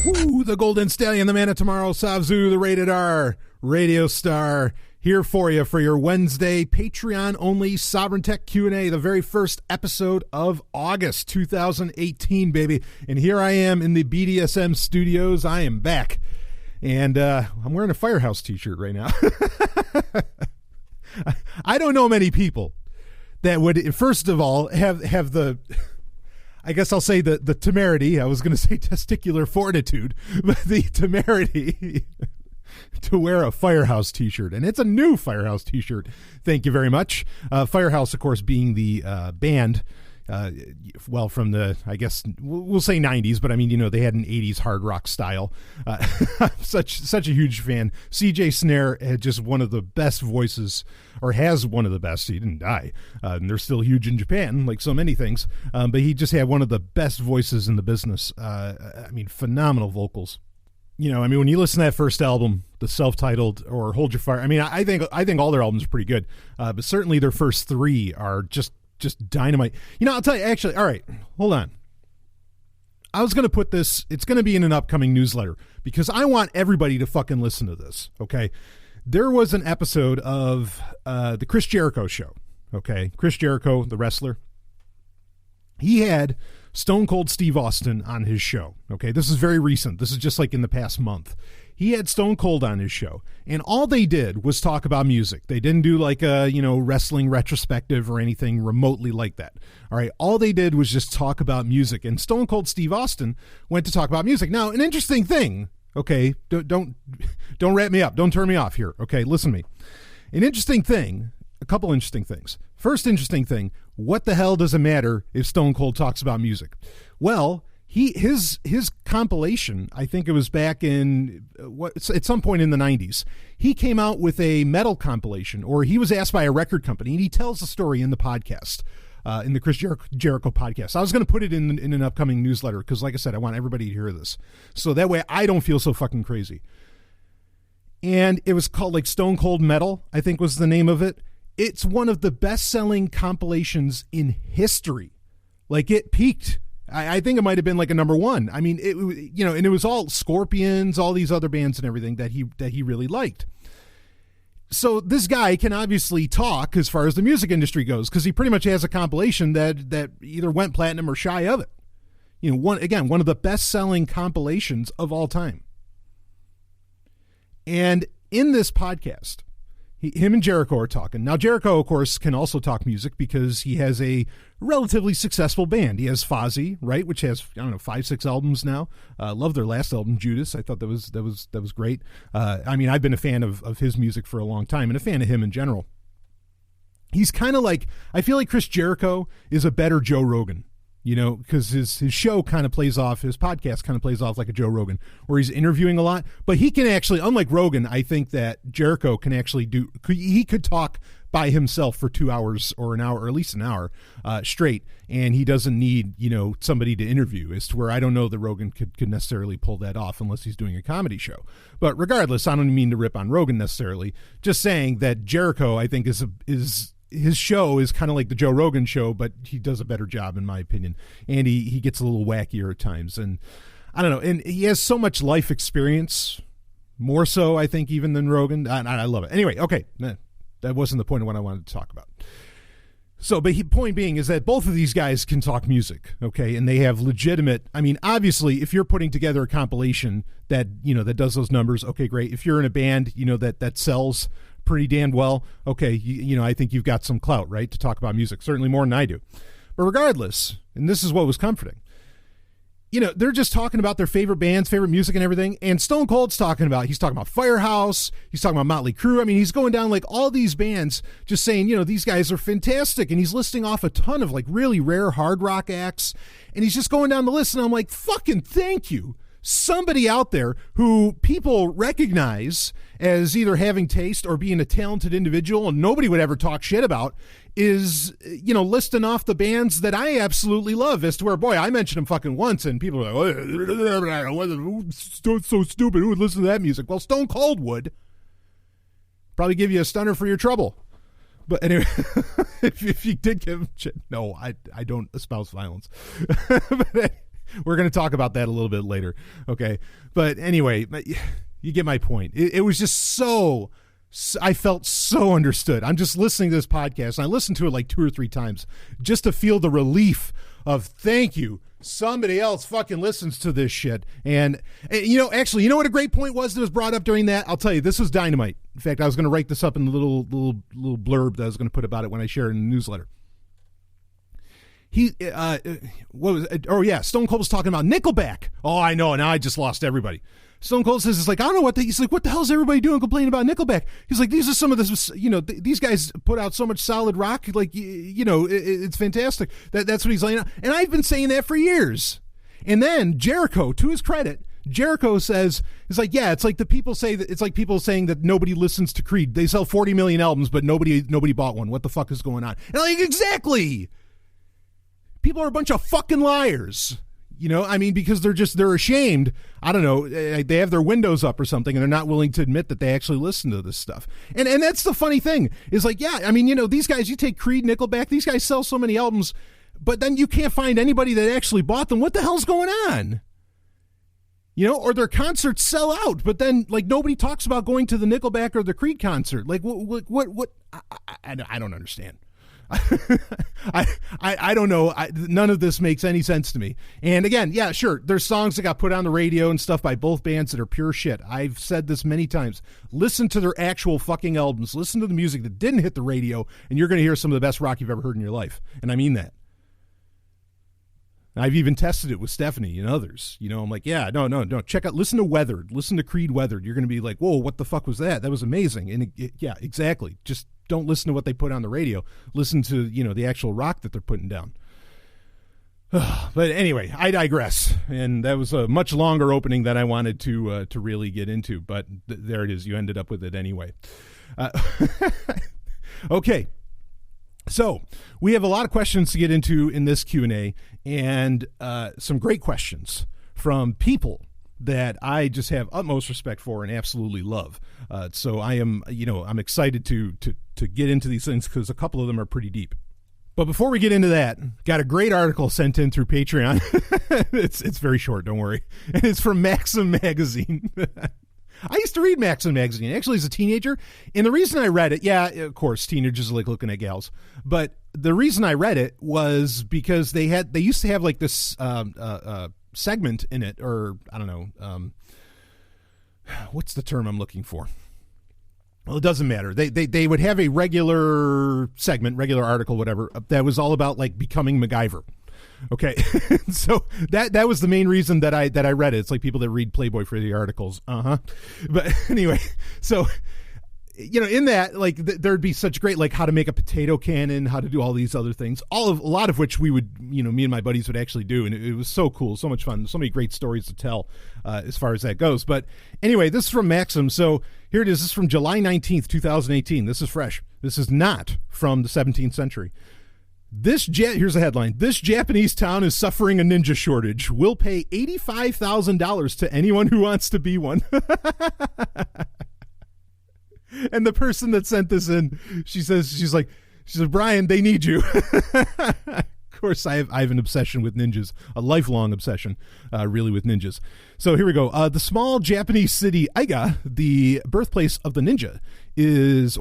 Woo, the Golden Stallion, the man of tomorrow, Savzu, the rated R radio star, here for you for your Wednesday Patreon-only Sovereign Tech Q&A, the very first episode of August 2018, baby. And here I am in the BDSM studios. I am back. And I'm wearing a Firehouse t-shirt right now. I don't know many people that would, first of all, have the... I guess I'll say the temerity. I was going to say testicular fortitude, but the temerity to wear a Firehouse t-shirt. And it's a new Firehouse t-shirt. Thank you very much. Firehouse, of course, being the band, well, from the, I guess, we'll say 90s, but I mean, you know, they had an 80s hard rock style. Such a huge fan. CJ Snare had just one of the best voices, or has one of the best. He didn't die. And they're still huge in Japan, like so many things. But he just had one of the best voices in the business. I mean, phenomenal vocals. You know, I mean, when you listen to that first album, the self-titled or Hold Your Fire, I mean, I think all their albums are pretty good. But certainly their first three are just dynamite. You know, I'll tell you, actually, all right, hold on. I was going to put this, it's going to be in an upcoming newsletter because I want everybody to fucking listen to this, okay? There was an episode of the Chris Jericho show, okay? Chris Jericho, the wrestler. He had Stone Cold Steve Austin on his show, okay? This is very recent. This is just like in the past month. He had Stone Cold on his show, and all they did was talk about music. They didn't do like a, you know, wrestling retrospective or anything remotely like that. All right, all they did was just talk about music, and Stone Cold Steve Austin went to talk about music. Now, an interesting thing, okay, don't wrap me up, don't turn me off here, okay, listen to me. An interesting thing, a couple interesting things. First interesting thing, what the hell does it matter if Stone Cold talks about music? Well, his compilation, I think it was back in at some point in the 90s, he came out with a metal compilation, or he was asked by a record company, and he tells the story in the podcast, in the Chris Jericho podcast. I was going to put it in an upcoming newsletter because, like I said, I want everybody to hear this, so that way I don't feel so fucking crazy. And it was called like Stone Cold Metal, I think was the name of it. It's one of the best-selling compilations in history. Like, it peaked. I think it might have been like a number one. I mean, it, you know, and it was all Scorpions, all these other bands and everything that he really liked. So this guy can obviously talk as far as the music industry goes, because he pretty much has a compilation that either went platinum or shy of it. You know, one of the best-selling compilations of all time. And in this podcast, him and Jericho are talking. Now, Jericho, of course, can also talk music because he has a relatively successful band. He has Fozzy, right, which has, I don't know, 5-6 albums now. Love their last album, Judas. I thought that was great. I mean, I've been a fan of his music for a long time and a fan of him in general. He's kind of like, I feel like Chris Jericho is a better Joe Rogan. You know, because his show kind of plays off, his podcast kind of plays off like a Joe Rogan, where he's interviewing a lot. But he can actually, unlike Rogan, I think that Jericho can actually he could talk by himself for 2 hours or an hour, or at least an hour straight. And he doesn't need, you know, somebody to interview, as to where I don't know that Rogan could necessarily pull that off unless he's doing a comedy show. But regardless, I don't mean to rip on Rogan necessarily. Just saying that Jericho, I think, is his show is kind of like the Joe Rogan show, but he does a better job, in my opinion. And he gets a little wackier at times. And I don't know. And he has so much life experience, more so, I think, even than Rogan. I love it. Anyway, okay. That wasn't the point of what I wanted to talk about. So, but point being is that both of these guys can talk music, okay? And they have legitimate, I mean, obviously, if you're putting together a compilation that, you know, that does those numbers, okay, great. If you're in a band, you know, that sells pretty damn well, okay, you know, I think you've got some clout, right, to talk about music, certainly more than I do. But regardless, and this is what was comforting, you know, they're just talking about their favorite bands, favorite music and everything, and Stone Cold's he's talking about Firehouse, he's talking about Motley Crue. I mean, he's going down like all these bands, just saying, you know, these guys are fantastic, and he's listing off a ton of like really rare hard rock acts, and he's just going down the list, and I'm like, fucking thank you. Somebody out there who people recognize as either having taste or being a talented individual and nobody would ever talk shit about is, you know, listing off the bands that I absolutely love, as to where, boy, I mentioned them fucking once and people are like, oh, so stupid, who would listen to that music? Well, Stone Cold would. Probably give you a stunner for your trouble. But anyway, if you did give him shit, no, I don't espouse violence. But We're going to talk about that a little bit later. Okay. But anyway, you get my point. It was just so I felt so understood. I'm just listening to this podcast, and I listened to it like 2 or 3 times just to feel the relief of thank you. Somebody else fucking listens to this shit. And actually, you know what a great point was that was brought up during that? I'll tell you, this was dynamite. In fact, I was going to write this up in the little blurb that I was going to put about it when I share it in the newsletter. Stone Cold was talking about Nickelback. Oh, I know. Now I just lost everybody. Stone Cold says, it's like, I don't know what he's like, what the hell is everybody doing complaining about Nickelback? He's like, these are some of this, these guys put out so much solid rock. Like, it's fantastic. That's what he's laying out. And I've been saying that for years. And then Jericho, to his credit, Jericho says, it's like, yeah, it's like the people say that it's like people saying that nobody listens to Creed. They sell 40 million albums, but nobody bought one. What the fuck is going on? And like, exactly. People are a bunch of fucking liars. Because they're ashamed. I don't know. They have their windows up or something, and they're not willing to admit that they actually listen to this stuff. And that's the funny thing is like, yeah, these guys, you take Creed, Nickelback, these guys sell so many albums, but then you can't find anybody that actually bought them. What the hell's going on? Or their concerts sell out, but then like nobody talks about going to the Nickelback or the Creed concert. Like what? I don't understand. I don't know. None of this makes any sense to me. And again, yeah, sure. There's songs that got put on the radio and stuff by both bands that are pure shit. I've said this many times. Listen to their actual fucking albums. Listen to the music that didn't hit the radio, and you're going to hear some of the best rock you've ever heard in your life. And I mean that. I've even tested it with Stephanie and others. I'm like, yeah, no. Check out, listen to Weathered. Listen to Creed Weathered. You're going to be like, whoa, what the fuck was that? That was amazing. And yeah, exactly. Just don't listen to what they put on the radio. Listen to, the actual rock that they're putting down. But anyway, I digress. And that was a much longer opening than I wanted to really get into. But there it is. You ended up with it anyway. Okay. So we have a lot of questions to get into in this Q&A, and some great questions from people that I just have utmost respect for and absolutely love. So I am, I'm excited to get into these things because a couple of them are pretty deep. But before we get into that, got a great article sent in through Patreon. It's very short, don't worry. And it's from Maxim Magazine. I used to read Maxim Magazine, actually, as a teenager. And the reason I read it, yeah, of course, teenagers like looking at gals. But the reason I read it was because they used to have like this segment in it, or I don't know, what's the term I'm looking for? Well, it doesn't matter. They would have a regular segment, regular article, whatever, that was all about like becoming MacGyver. Okay, so that was the main reason that I read it. It's like people that read Playboy for the articles. But anyway, so in that, like there'd be such great, like how to make a potato cannon, how to do all these other things, a lot of which we would, me and my buddies would actually do, and it was so cool, so much fun, so many great stories to tell as far as that goes. But anyway, this is from Maxim. So here it is. This is from July 19th, 2018. This is fresh. This is not from the 17th century. Here's a headline. This Japanese town is suffering a ninja shortage. We'll pay $85,000 to anyone who wants to be one. And the person that sent this in, she says, Brian, they need you. Of course, I have an obsession with ninjas, a lifelong obsession, really, with ninjas. So here we go. The small Japanese city Iga, the birthplace of the ninja, is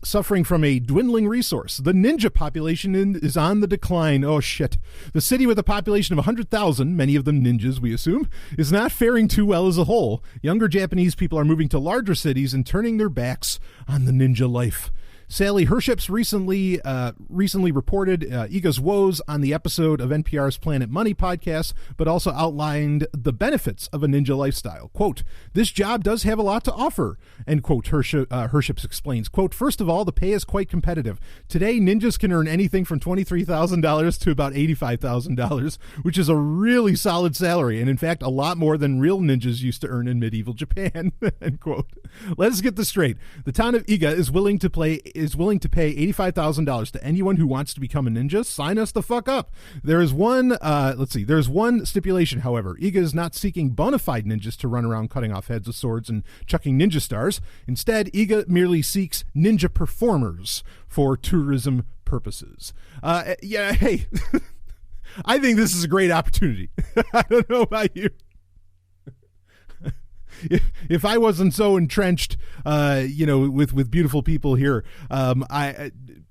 suffering from a dwindling resource. The ninja population is on the decline. Oh, shit. The city with a population of 100,000, many of them ninjas, we assume, is not faring too well as a whole. Younger Japanese people are moving to larger cities and turning their backs on the ninja life. Sally Herships recently reported Iga's woes on the episode of NPR's Planet Money podcast, but also outlined the benefits of a ninja lifestyle. Quote, this job does have a lot to offer, end quote, Herships explains. Quote, first of all, the pay is quite competitive. Today, ninjas can earn anything from $23,000 to about $85,000, which is a really solid salary, and in fact, a lot more than real ninjas used to earn in medieval Japan, end quote. Let us get this straight. The town of Iga is willing to pay $85,000 to anyone who wants to become a ninja. Sign us the fuck up. There's one stipulation, however. Iga is not seeking bona fide ninjas to run around cutting off heads with swords and chucking ninja stars. Instead, Iga merely seeks ninja performers for tourism purposes. Hey, I think this is a great opportunity. I don't know about you. If I wasn't so entrenched, with beautiful people here,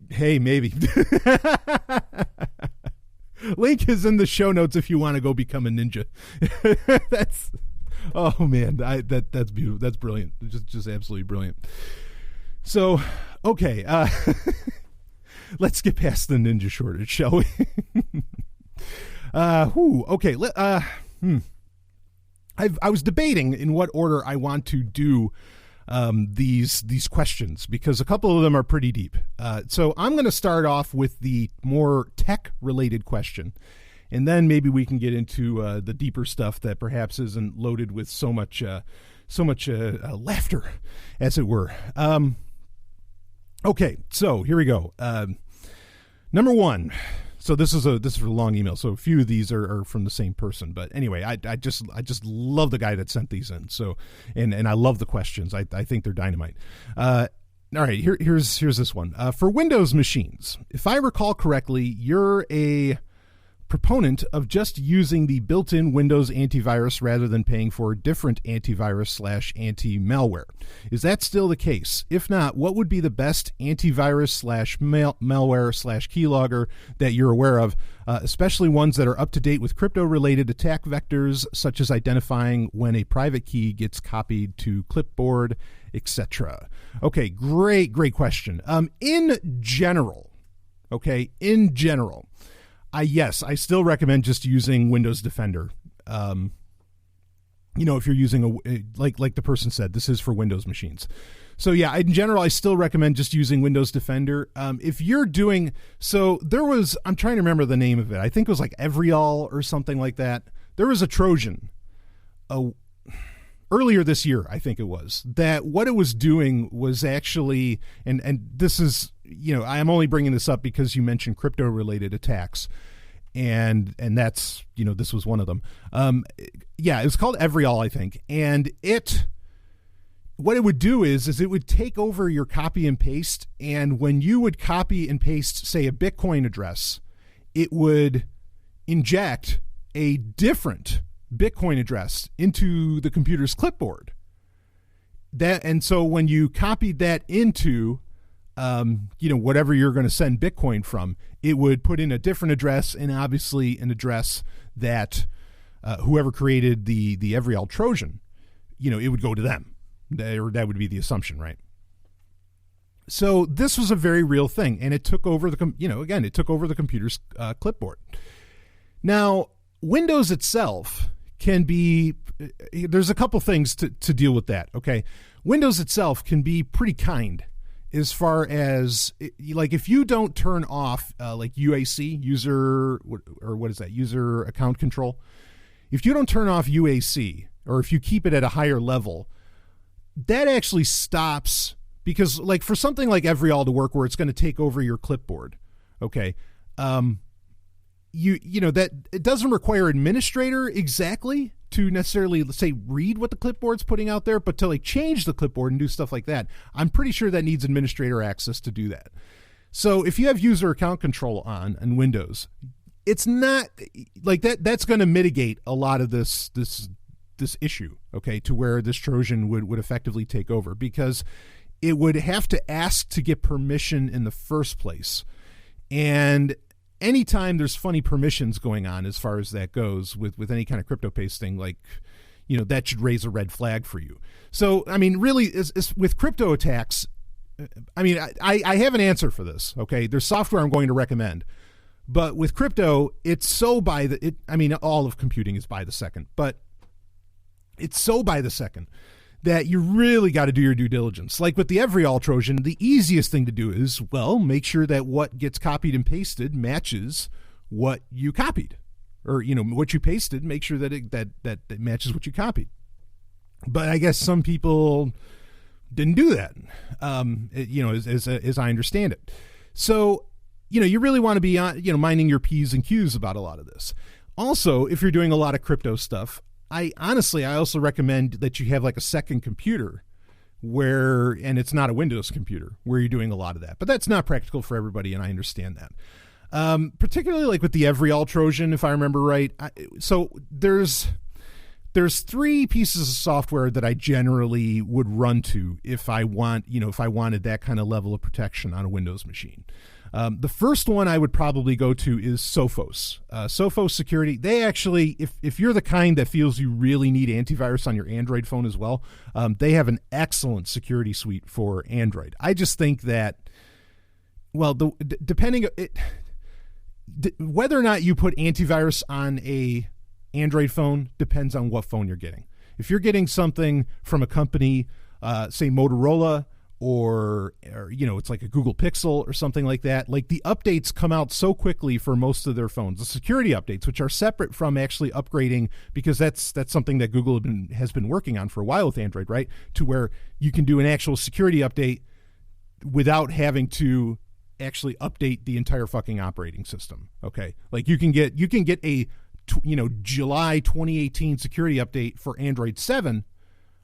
hey, maybe. Link is in the show notes if you want to go become a ninja. Oh man, that's beautiful. That's brilliant. Just absolutely brilliant. So, okay, let's get past the ninja shortage, shall we? Okay. I was debating in what order I want to do these questions, because a couple of them are pretty deep. So I'm going to start off with the more tech-related question, and then maybe we can get into the deeper stuff that perhaps isn't loaded with so much laughter, as it were. Okay, so here we go. Number one. So this is a long email. So a few of these are from the same person, but anyway, I just love the guy that sent these in. So and I love the questions. I think they're dynamite. All right, here's this one. For Windows machines, if I recall correctly, you're a proponent of just using the built-in Windows antivirus rather than paying for a different antivirus/anti-malware. Is that still the case? If not, what would be the best antivirus/malware/keylogger that you're aware of, especially ones that are up to date with crypto-related attack vectors, such as identifying when a private key gets copied to clipboard, etc.? Okay, great question. In general, yes, I still recommend just using Windows Defender. If you're using like the person said, this is for Windows machines. So yeah, in general, I still recommend just using Windows Defender. If you're doing, I'm trying to remember the name of it. I think it was like Everyall or something like that. There was a Trojan earlier this year, I think it was, that what it was doing was actually, and this is, I'm only bringing this up because you mentioned crypto related attacks, and that's, this was one of them. It was called Everyall, I think. And what it would do is it would take over your copy and paste. And when you would copy and paste, say, a Bitcoin address, it would inject a different Bitcoin address into the computer's clipboard. And so when you copied that into whatever you're going to send Bitcoin from, it would put in a different address, and obviously an address that whoever created the Everyall Trojan, it would go to them. That would be the assumption, right? So this was a very real thing, and it took over it took over the computer's clipboard. Now, Windows itself can be, there's a couple things to deal with that, okay? Windows itself can be pretty kind as far as, like, if you don't turn off like UAC, user account control, if you don't turn off UAC, or if you keep it at a higher level, that actually stops, because like for something like Everyall to work where it's going to take over your clipboard, okay, that it doesn't require administrator exactly to necessarily, let's say, read what the clipboard's putting out there, but to like change the clipboard and do stuff like that, I'm pretty sure that needs administrator access to do that. So if you have user account control on Windows, it's not like that. That's going to mitigate a lot of this issue, okay, to where this Trojan would effectively take over, because it would have to ask to get permission in the first place. And anytime there's funny permissions going on as far as that goes with any kind of crypto pasting, like, that should raise a red flag for you. So, I mean, really, is with crypto attacks, I mean, I have an answer for this, okay? There's software I'm going to recommend. But with crypto, it's so all of computing is by the second, but it's so by the second that you really got to do your due diligence. Like with the Everyall Trojan, the easiest thing to do is, well, make sure that what gets copied and pasted matches what you copied, or, what you pasted, make sure that it matches what you copied. But I guess some people didn't do that, as I understand it. So, you really want to be, minding your P's and Q's about a lot of this. Also, if you're doing a lot of crypto stuff, I also recommend that you have like a second computer and it's not a Windows computer, where you're doing a lot of that. But that's not practical for everybody, and I understand that. Particularly like with the Every-All Trojan, if I remember right. So there's 3 pieces of software that I generally would run to if I wanted that kind of level of protection on a Windows machine. The first one I would probably go to is Sophos. Sophos Security, they actually, if you're the kind that feels you really need antivirus on your Android phone as well, they have an excellent security suite for Android. I just think that, well, whether or not you put antivirus on a Android phone depends on what phone you're getting. If you're getting something from a company, say Motorola, or it's like a Google Pixel or something like that, like the updates come out so quickly for most of their phones, the security updates, which are separate from actually upgrading, because that's something that Google has been working on for a while with Android, right? To where you can do an actual security update without having to actually update the entire fucking operating system. Okay. Like you can get a July 2018 security update for Android 7.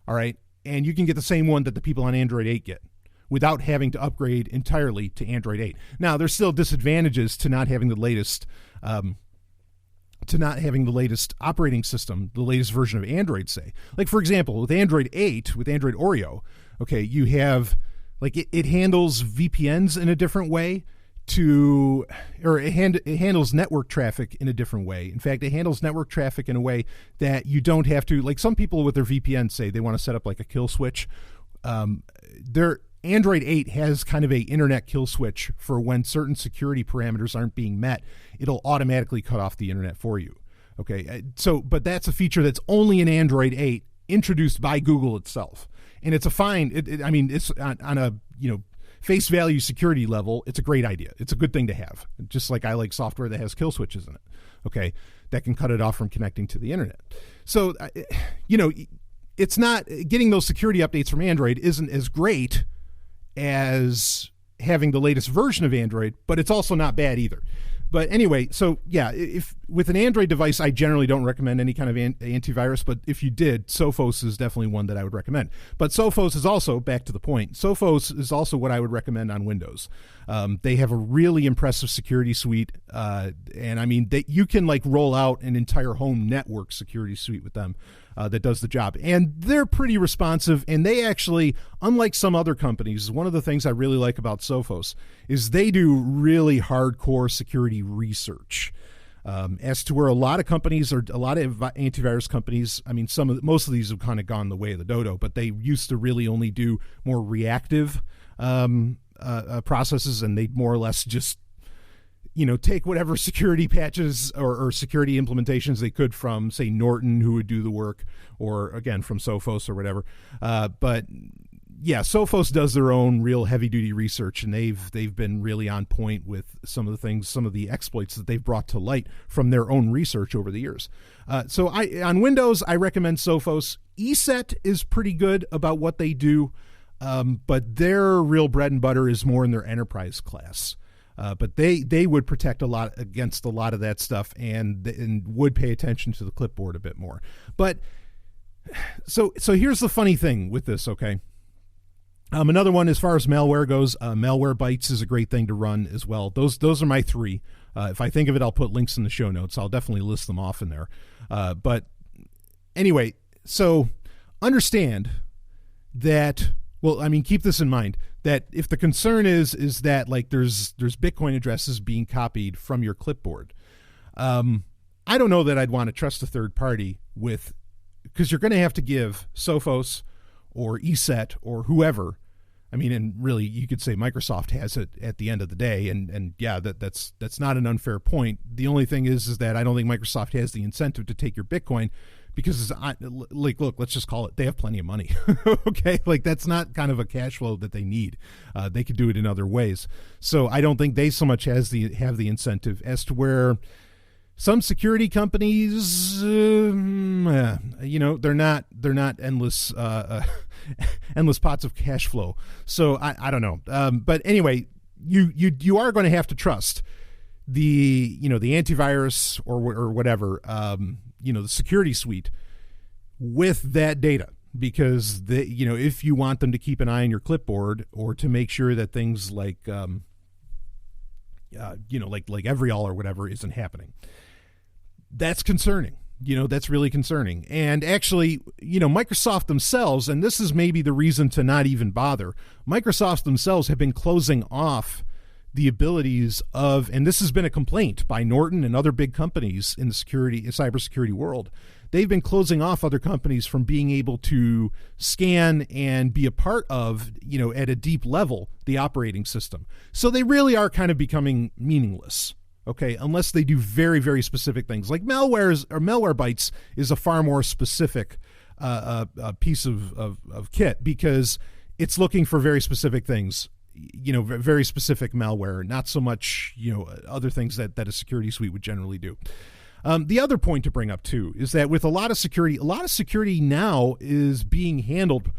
All right. And you can get the same one that the people on Android 8 get without having to upgrade entirely to Android 8. Now, there's still disadvantages to not having the latest operating system, the latest version of Android, say. Like, for example, with Android 8, with Android Oreo, okay, you have, like, it handles VPNs in a different way it handles network traffic in a different way. In fact, it handles network traffic in a way that you don't have to, like some people with their VPN say they want to set up like a kill switch. Their Android 8 has kind of a internet kill switch for when certain security parameters aren't being met. It'll automatically cut off the internet for you. Okay. But that's a feature that's only in Android 8 introduced by Google itself. And it's a fine, it's on a, face value security level, it's a great idea. It's a good thing to have. Just like I like software that has kill switches in it, okay, that can cut it off from connecting to the internet. So, it's not, getting those security updates from Android isn't as great as having the latest version of Android, but it's also not bad either. But anyway, so yeah, if with an Android device, I generally don't recommend any kind of antivirus, but if you did, Sophos is definitely one that I would recommend. But Sophos is also, back to the point, Sophos is also what I would recommend on Windows. They have a really impressive security suite, and you can like roll out an entire home network security suite with them. That does the job. And they're pretty responsive, and they actually, unlike some other companies, one of the things I really like about Sophos is they do really hardcore security research. As to where a lot of companies, or a lot of antivirus companies, most of these have kind of gone the way of the dodo, but they used to really only do more reactive processes, and they more or less just take whatever security patches or security implementations they could from, say, Norton, who would do the work, or again from Sophos or whatever. But yeah, Sophos does their own real heavy-duty research, and they've been really on point with some of the exploits that they've brought to light from their own research over the years. So on Windows, I recommend Sophos. ESET is pretty good about what they do, but their real bread and butter is more in their enterprise class. But they would protect against a lot of that stuff, and would pay attention to the clipboard a bit more. But so here's the funny thing with this, okay? Another one, as far as malware goes, Malwarebytes is a great thing to run as well. Those are my 3. If I think of it, I'll put links in the show notes. I'll definitely list them off in there. But anyway, so understand that. Well, keep this in mind, that if the concern is that like there's Bitcoin addresses being copied from your clipboard, I don't know that I'd want to trust a third party because you're going to have to give Sophos or ESET or whoever. And really you could say Microsoft has it at the end of the day, and yeah, that's not an unfair point. The only thing is that I don't think Microsoft has the incentive to take your Bitcoin, because look, let's just call it, they have plenty of money. Okay, like that's not kind of a cash flow that they need. They could do it in other ways. So I don't think they so much have the incentive, as to where some security companies, they're not endless endless pots of cash flow. So I don't know. But anyway, you are going to have to trust the antivirus or whatever, the security suite with that data, because if you want them to keep an eye on your clipboard, or to make sure that things like like Everyall or whatever isn't happening. That's concerning. That's really concerning. And actually, Microsoft themselves, and this is maybe the reason to not even bother, Microsoft themselves have been closing off the abilities of, and this has been a complaint by Norton and other big companies in the cybersecurity world. They've been closing off other companies from being able to scan and be a part of, at a deep level, the operating system. So they really are kind of becoming meaningless. Okay, unless they do very, very specific things. Like Malwarebytes is a far more specific piece of kit, because it's looking for very specific things, very specific malware, not so much, other things that a security suite would generally do. The other point to bring up, too, is that with a lot of security now is being handled,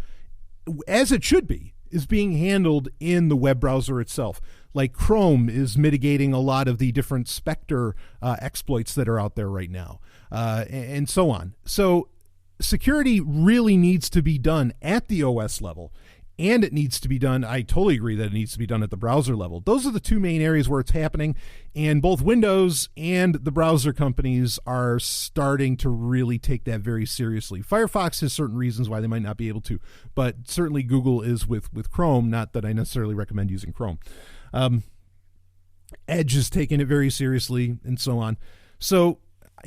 as it should be, is being handled in the web browser itself. Like Chrome is mitigating a lot of the different Spectre exploits that are out there right now, and so on. So security really needs to be done at the OS level, and it needs to be done, I totally agree that it needs to be done at the browser level. Those are the two main areas where it's happening, and both Windows and the browser companies are starting to really take that very seriously. Firefox has certain reasons why they might not be able to, but certainly Google is with Chrome, not that I necessarily recommend using Chrome. Edge is taking it very seriously, and so on. So,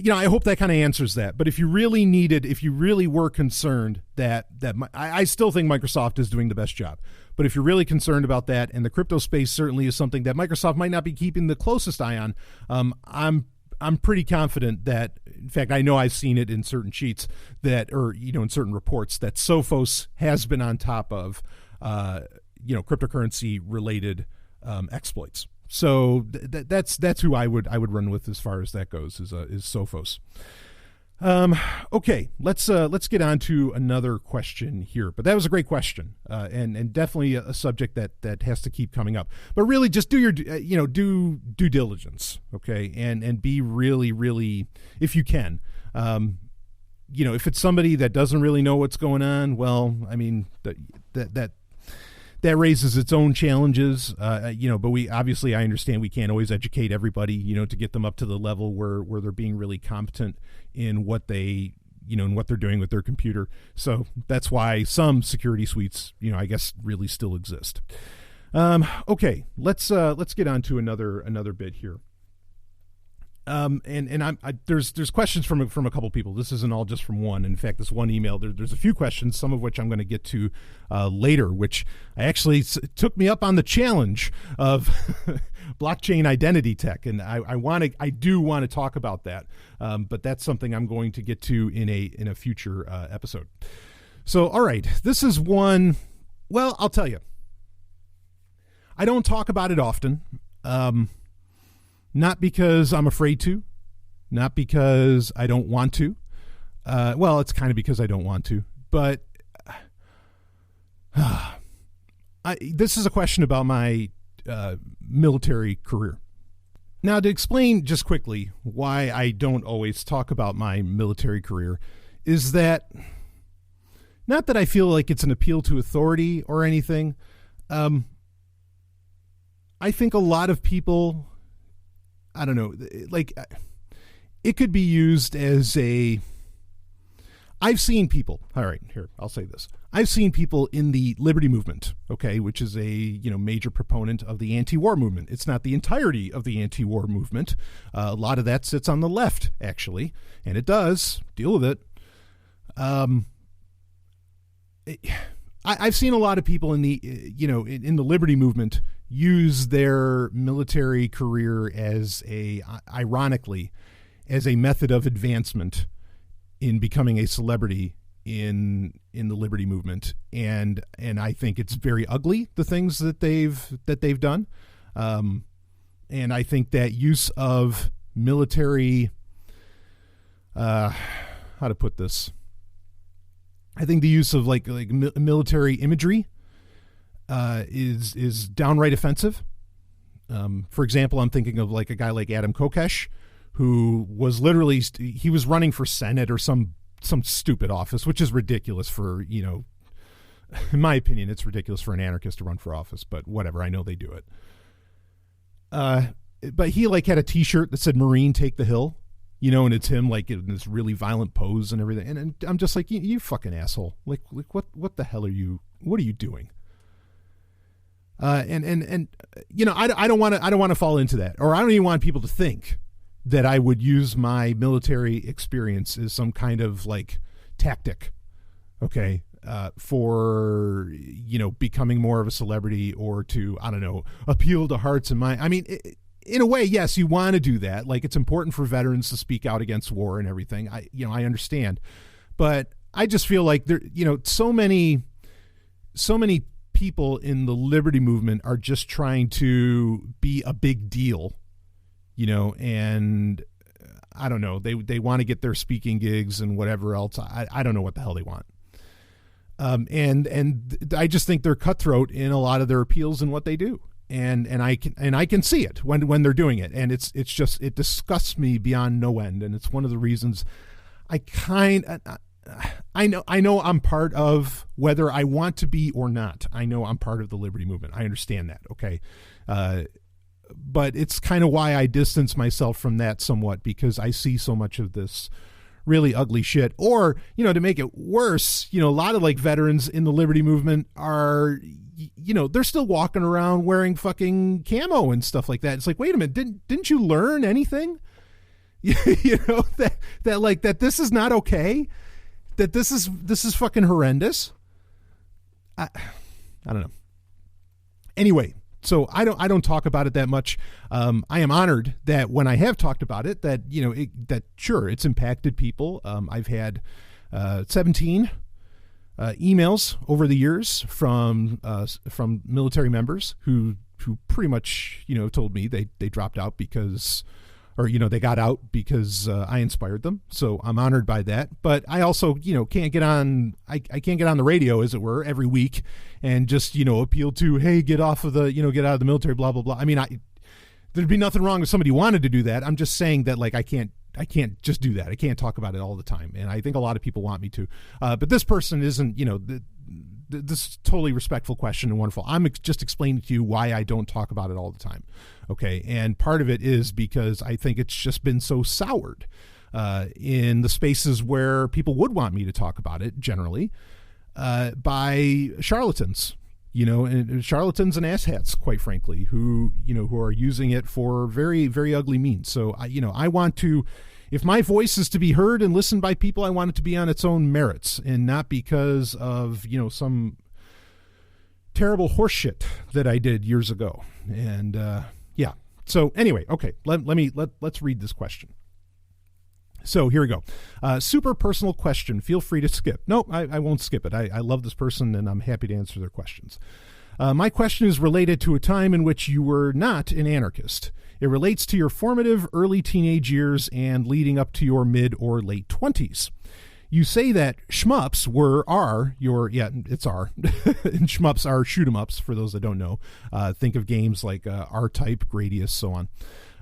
I hope that kind of answers that. But if you really were concerned I still think Microsoft is doing the best job. But if you're really concerned about that, and the crypto space certainly is something that Microsoft might not be keeping the closest eye on, I'm pretty confident that, in fact, I know I've seen it in certain sheets in certain reports, that Sophos has been on top of, cryptocurrency related exploits. So that's who I would run with as far as that goes, is Sophos. Okay, let's get on to another question here. But that was a great question, and definitely a subject that has to keep coming up. But really, just do your do due diligence, okay, and be really, really, if you can, if it's somebody that doesn't really know what's going on, well, I mean that raises its own challenges, but I understand we can't always educate everybody, to get them up to the level where they're being really competent in what they, in what they're doing with their computer. So that's why some security suites, I guess, really still exist. Okay, let's get on to another bit here. There's questions from a couple people. This isn't all just from one. In fact, this one email, there's a few questions, some of which I'm going to get to later, which I actually took me up on the challenge of blockchain identity tech, and I do want to talk about that, but that's something I'm going to get to in a future episode. So, all right, this is one. Well, I'll tell you, I don't talk about it often. Not because I'm afraid to, not because I don't want to. Well, it's kind of because I don't want to, but this is a question about my military career. Now, to explain just quickly why I don't always talk about my military career is that, not that I feel like it's an appeal to authority or anything. I think a lot of people, I don't know, like, it could be used as I've seen people, all right, here, I'll say this. I've seen people in the liberty movement, okay, which is a, major proponent of the anti-war movement. It's not the entirety of the anti-war movement. A lot of that sits on the left, actually, and it does deal with it. I've seen a lot of people in the, in the liberty movement use their military career ironically, as a method of advancement in becoming a celebrity in the liberty movement, and I think it's very ugly, the things that they've done, and I think that use of military, how to put this. I think the use of like military imagery is downright offensive. For example, I'm thinking of like a guy like Adam Kokesh, who was literally he was running for Senate or some stupid office, which is ridiculous for, in my opinion, it's ridiculous for an anarchist to run for office. But whatever, I know they do it. but he like had a t-shirt that said Marine take the hill, and it's him like in this really violent pose and everything. And I'm just like, you fucking asshole. Like what the hell what are you doing? I don't want to fall into that, or I don't even want people to think that I would use my military experience as some kind of like tactic. Okay. For, becoming more of a celebrity, or to, I don't know, appeal to hearts and minds. I mean, in a way, yes, you want to do that. Like, it's important for veterans to speak out against war and everything. I understand, but I just feel like there, so many people in the liberty movement are just trying to be a big deal, and I don't know, they want to get their speaking gigs and whatever else. I don't know what the hell they want. And I just think they're cutthroat in a lot of their appeals and what they do. And I can see it when they're doing it. And it disgusts me beyond no end. And it's one of the reasons I know I'm part of, whether I want to be or not, I know I'm part of the liberty movement. I understand that. Okay. But it's kind of why I distance myself from that somewhat, because I see so much of this really ugly shit. Or, to make it worse, a lot of like veterans in the liberty movement are, they're still walking around wearing fucking camo and stuff like that. It's like, wait a minute, didn't you learn anything? that this is not okay, that this is fucking horrendous. I don't know. Anyway, so I don't talk about it that much. I am honored that when I have talked about it, that sure, it's impacted people. I've had 17 emails over the years from military members who pretty much told me they dropped out because, or they got out because I inspired them. So I'm honored by that. But I also can't get on I can't get on the radio, as it were, every week and just appeal to, hey, get off of the get out of the military, blah blah blah. I mean, there'd be nothing wrong if somebody wanted to do that. I'm just saying that like I can't just do that. I can't talk about it all the time, and I think a lot of people want me to. But this person isn't. This is a totally respectful question and wonderful. I'm just explaining to you why I don't talk about it all the time. Okay. And part of it is because I think it's just been so soured in the spaces where people would want me to talk about it generally by charlatans, and charlatans and asshats, quite frankly, who are using it for very, very ugly means. So I want to, if my voice is to be heard and listened by people, I want it to be on its own merits and not because of, some terrible horseshit that I did years ago. And, yeah. So anyway, okay, let's read this question. So here we go. Super personal question. Feel free to skip. No, I won't skip it. I love this person and I'm happy to answer their questions. My question is related to a time in which you were not an anarchist. It relates to your formative early teenage years and leading up to your mid or late 20s. You say that shmups are and shmups are shoot 'em ups, for those that don't know. Think of games like R-Type, Gradius, so on.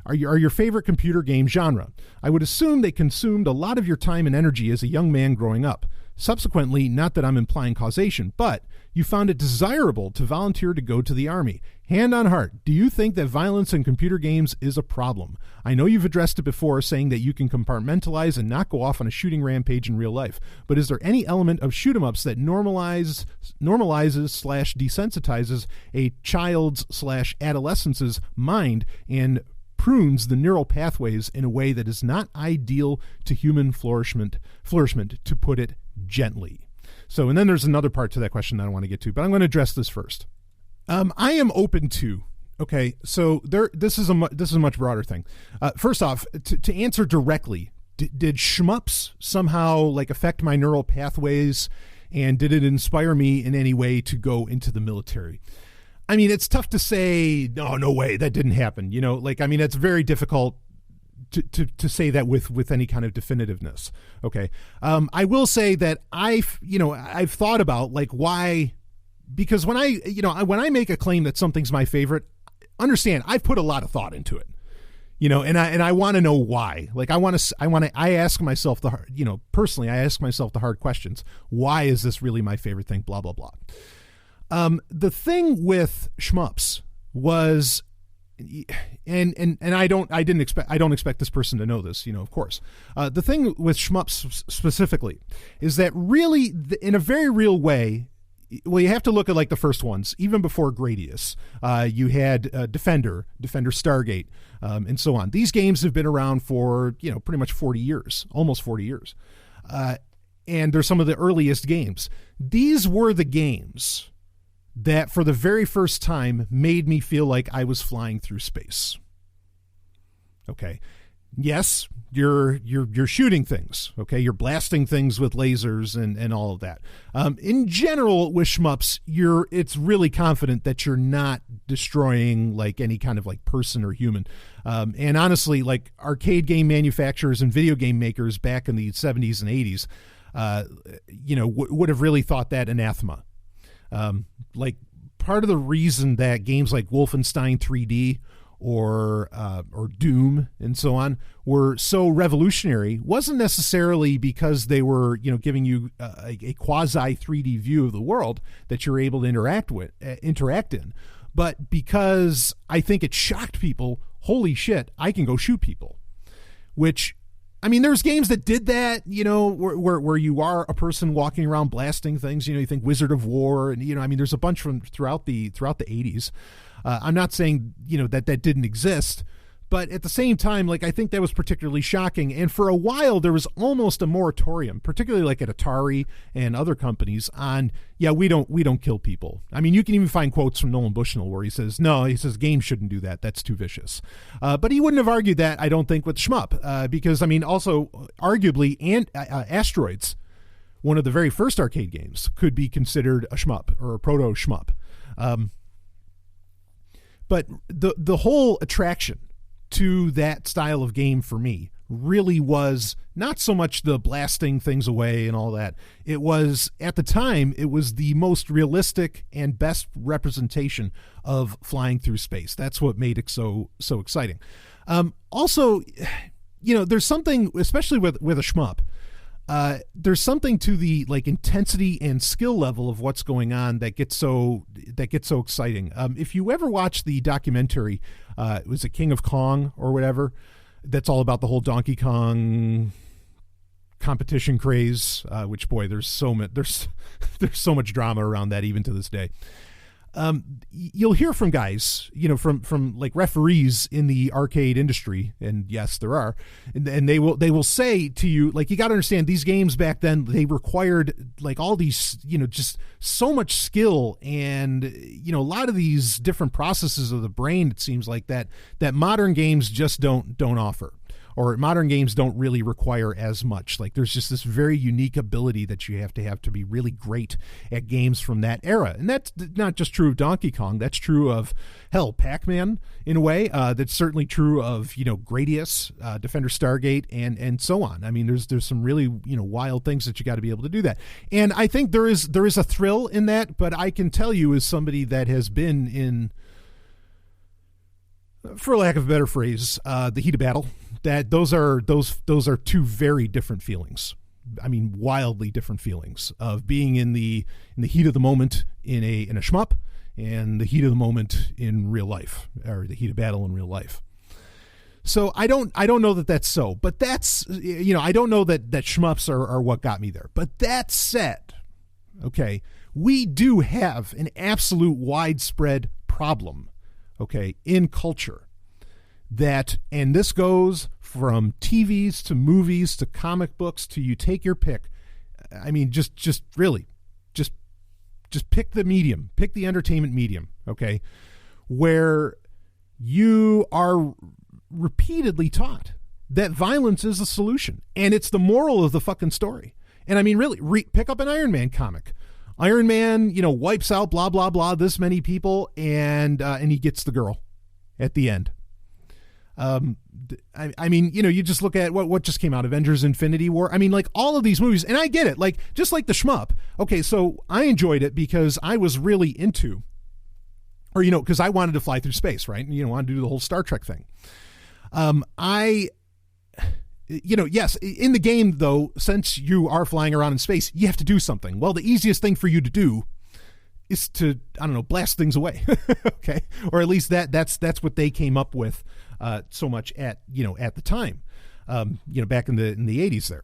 Are your favorite computer game genre. I would assume they consumed a lot of your time and energy as a young man growing up. Subsequently, not that I'm implying causation, but you found it desirable to volunteer to go to the Army. Hand on heart, do you think that violence in computer games is a problem? I know you've addressed it before, saying that you can compartmentalize and not go off on a shooting rampage in real life, but is there any element of shoot-em-ups that normalizes/desensitizes a child's/adolescence's mind and prunes the neural pathways in a way that is not ideal to human flourishment, to put it gently? So, and then there's another part to that question that I want to get to, but I'm going to address this first. I am open to, okay, so this is a much broader thing. First off, to answer directly, did shmups somehow like affect my neural pathways, and did it inspire me in any way to go into the military? I mean, it's tough to say, no way, that didn't happen. It's very difficult to say that with any kind of definitiveness. Okay. I will say that I've thought about like why, because when I make a claim that something's my favorite, understand I've put a lot of thought into it, and I want to know why. Like I ask myself personally, I ask myself the hard questions. Why is this really my favorite thing? Blah, blah, blah. The thing with shmups was and I don't expect this person to know this, of course. The thing with shmups specifically is that really, in a very real way, well, you have to look at like the first ones, even before Gradius. You had Defender Stargate, and so on. These games have been around for, pretty much 40 years, almost 40 years. And they're some of the earliest games. These were the games that for the very first time made me feel like I was flying through space. Okay. Yes, you're shooting things. Okay. You're blasting things with lasers and all of that. In general, with shmups, it's really confident that you're not destroying like any kind of like person or human. And honestly, like arcade game manufacturers and video game makers back in the 70s and 80s, would have really thought that anathema. Like part of the reason that games like Wolfenstein 3D or Doom and so on were so revolutionary wasn't necessarily because they were, giving you a quasi 3D view of the world that you're able to interact in, but because I think it shocked people. Holy shit, I can go shoot people, which, I mean, there's games that did that, where you are a person walking around blasting things. You think Wizard of War, and there's a bunch from throughout the 80s. I'm not saying that didn't exist, but at the same time, like I think that was particularly shocking. And for a while, there was almost a moratorium, particularly like at Atari and other companies, on we don't kill people. I mean, you can even find quotes from Nolan Bushnell where he says games shouldn't do that. That's too vicious. But he wouldn't have argued that, I don't think, with shmup, because also arguably, and Asteroids, one of the very first arcade games, could be considered a shmup or a proto shmup. But the whole attraction to that style of game for me really was not so much the blasting things away and all that. It was, at the time, it was the most realistic and best representation of flying through space. That's what made it so exciting. Also, there's something, especially with a shmup, there's something to the like intensity and skill level of what's going on that gets so exciting. If you ever watch the documentary, was it King of Kong or whatever? That's all about the whole Donkey Kong competition craze. Which, boy, there's so much drama around that even to this day. You'll hear from guys, from like referees in the arcade industry, and yes, there are, and they will say to you, like, you got to understand, these games back then, they required like all these, just so much skill and, a lot of these different processes of the brain, it seems like that modern games just don't offer. Or modern games don't really require as much. Like there's just this very unique ability that you have to be really great at games from that era. And that's not just true of Donkey Kong. That's true of, hell, Pac-Man in a way. That's certainly true of, Gradius, Defender Stargate, and so on. I mean, there's some really, wild things that you got to be able to do that. And I think there is a thrill in that, but I can tell you as somebody that has been in, for lack of a better phrase, the heat of battle, that those are two very different feelings. I mean, wildly different feelings of being in the heat of the moment in a shmup, and the heat of the moment in real life, or the heat of battle in real life. So I don't know that that's so, but that's, I don't know that shmups are what got me there. But that said, okay, we do have an absolute widespread problem, okay, in culture. And this goes from TVs to movies to comic books to, you take your pick. I mean, just pick the medium, pick the entertainment medium, okay, where you are repeatedly taught that violence is the solution, and it's the moral of the fucking story. And I mean, really, pick up an Iron Man comic. Iron Man, wipes out blah blah blah this many people, and he gets the girl at the end. I mean, you just look at what just came out, Avengers Infinity War. I mean, like all of these movies, and I get it, like just like the shmup. Okay, so I enjoyed it because I was really into, or, because I wanted to fly through space, right? And, wanted to do the whole Star Trek thing. Yes, in the game though, since you are flying around in space, you have to do something. Well, the easiest thing for you to do is to, I don't know, blast things away. Okay. Or at least that's what they came up with, so much at the time, back in the 80s there.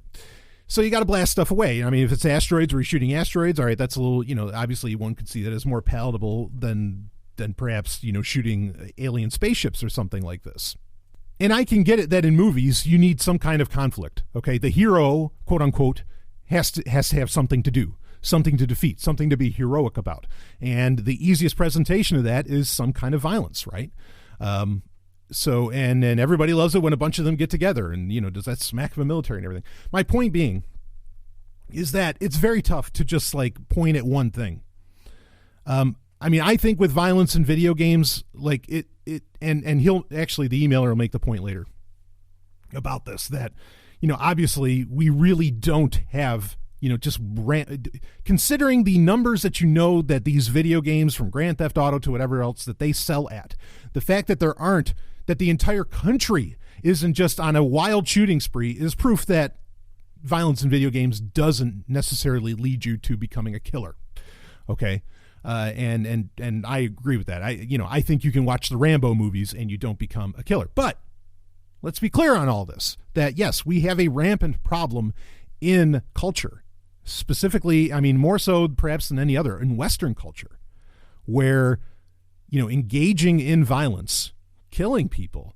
So you got to blast stuff away. I mean, if it's asteroids or you're shooting asteroids, all right, that's a little, obviously one could see that as more palatable than perhaps, shooting alien spaceships or something like this. And I can get it that in movies, you need some kind of conflict. Okay. The hero, quote unquote, has to have something to do, something to defeat, something to be heroic about. And the easiest presentation of that is some kind of violence, right? So, and everybody loves it when a bunch of them get together and, does that smack of a military and everything. My point being is that it's very tough to just like point at one thing. I mean, I think with violence in video games, like and he'll actually, the emailer will make the point later about this, that, obviously we really don't have, considering the numbers that that these video games from Grand Theft Auto to whatever else that they sell at, the fact that that the entire country isn't just on a wild shooting spree is proof that violence in video games doesn't necessarily lead you to becoming a killer. Okay. And I agree with that. I think you can watch the Rambo movies and you don't become a killer, but let's be clear on all this, that yes, we have a rampant problem in culture. Specifically, I mean, more so perhaps than any other in Western culture, where, engaging in violence, killing people,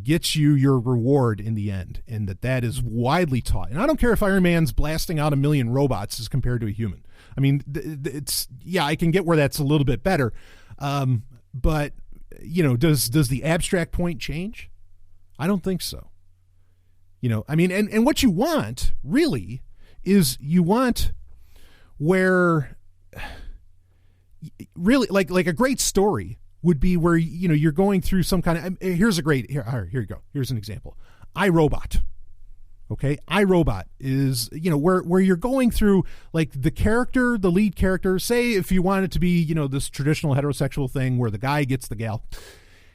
gets you your reward in the end, and that is widely taught. And I don't care if Iron Man's blasting out 1 million robots as compared to a human. I mean, I can get where that's a little bit better, but does the abstract point change? I don't think so. I mean, and what you want really is you want where really like a great story would be where, you're going through some kind of, here you go. Here's an example. iRobot. Okay. iRobot is, where you're going through like the lead character, say if you want it to be, this traditional heterosexual thing where the guy gets the gal,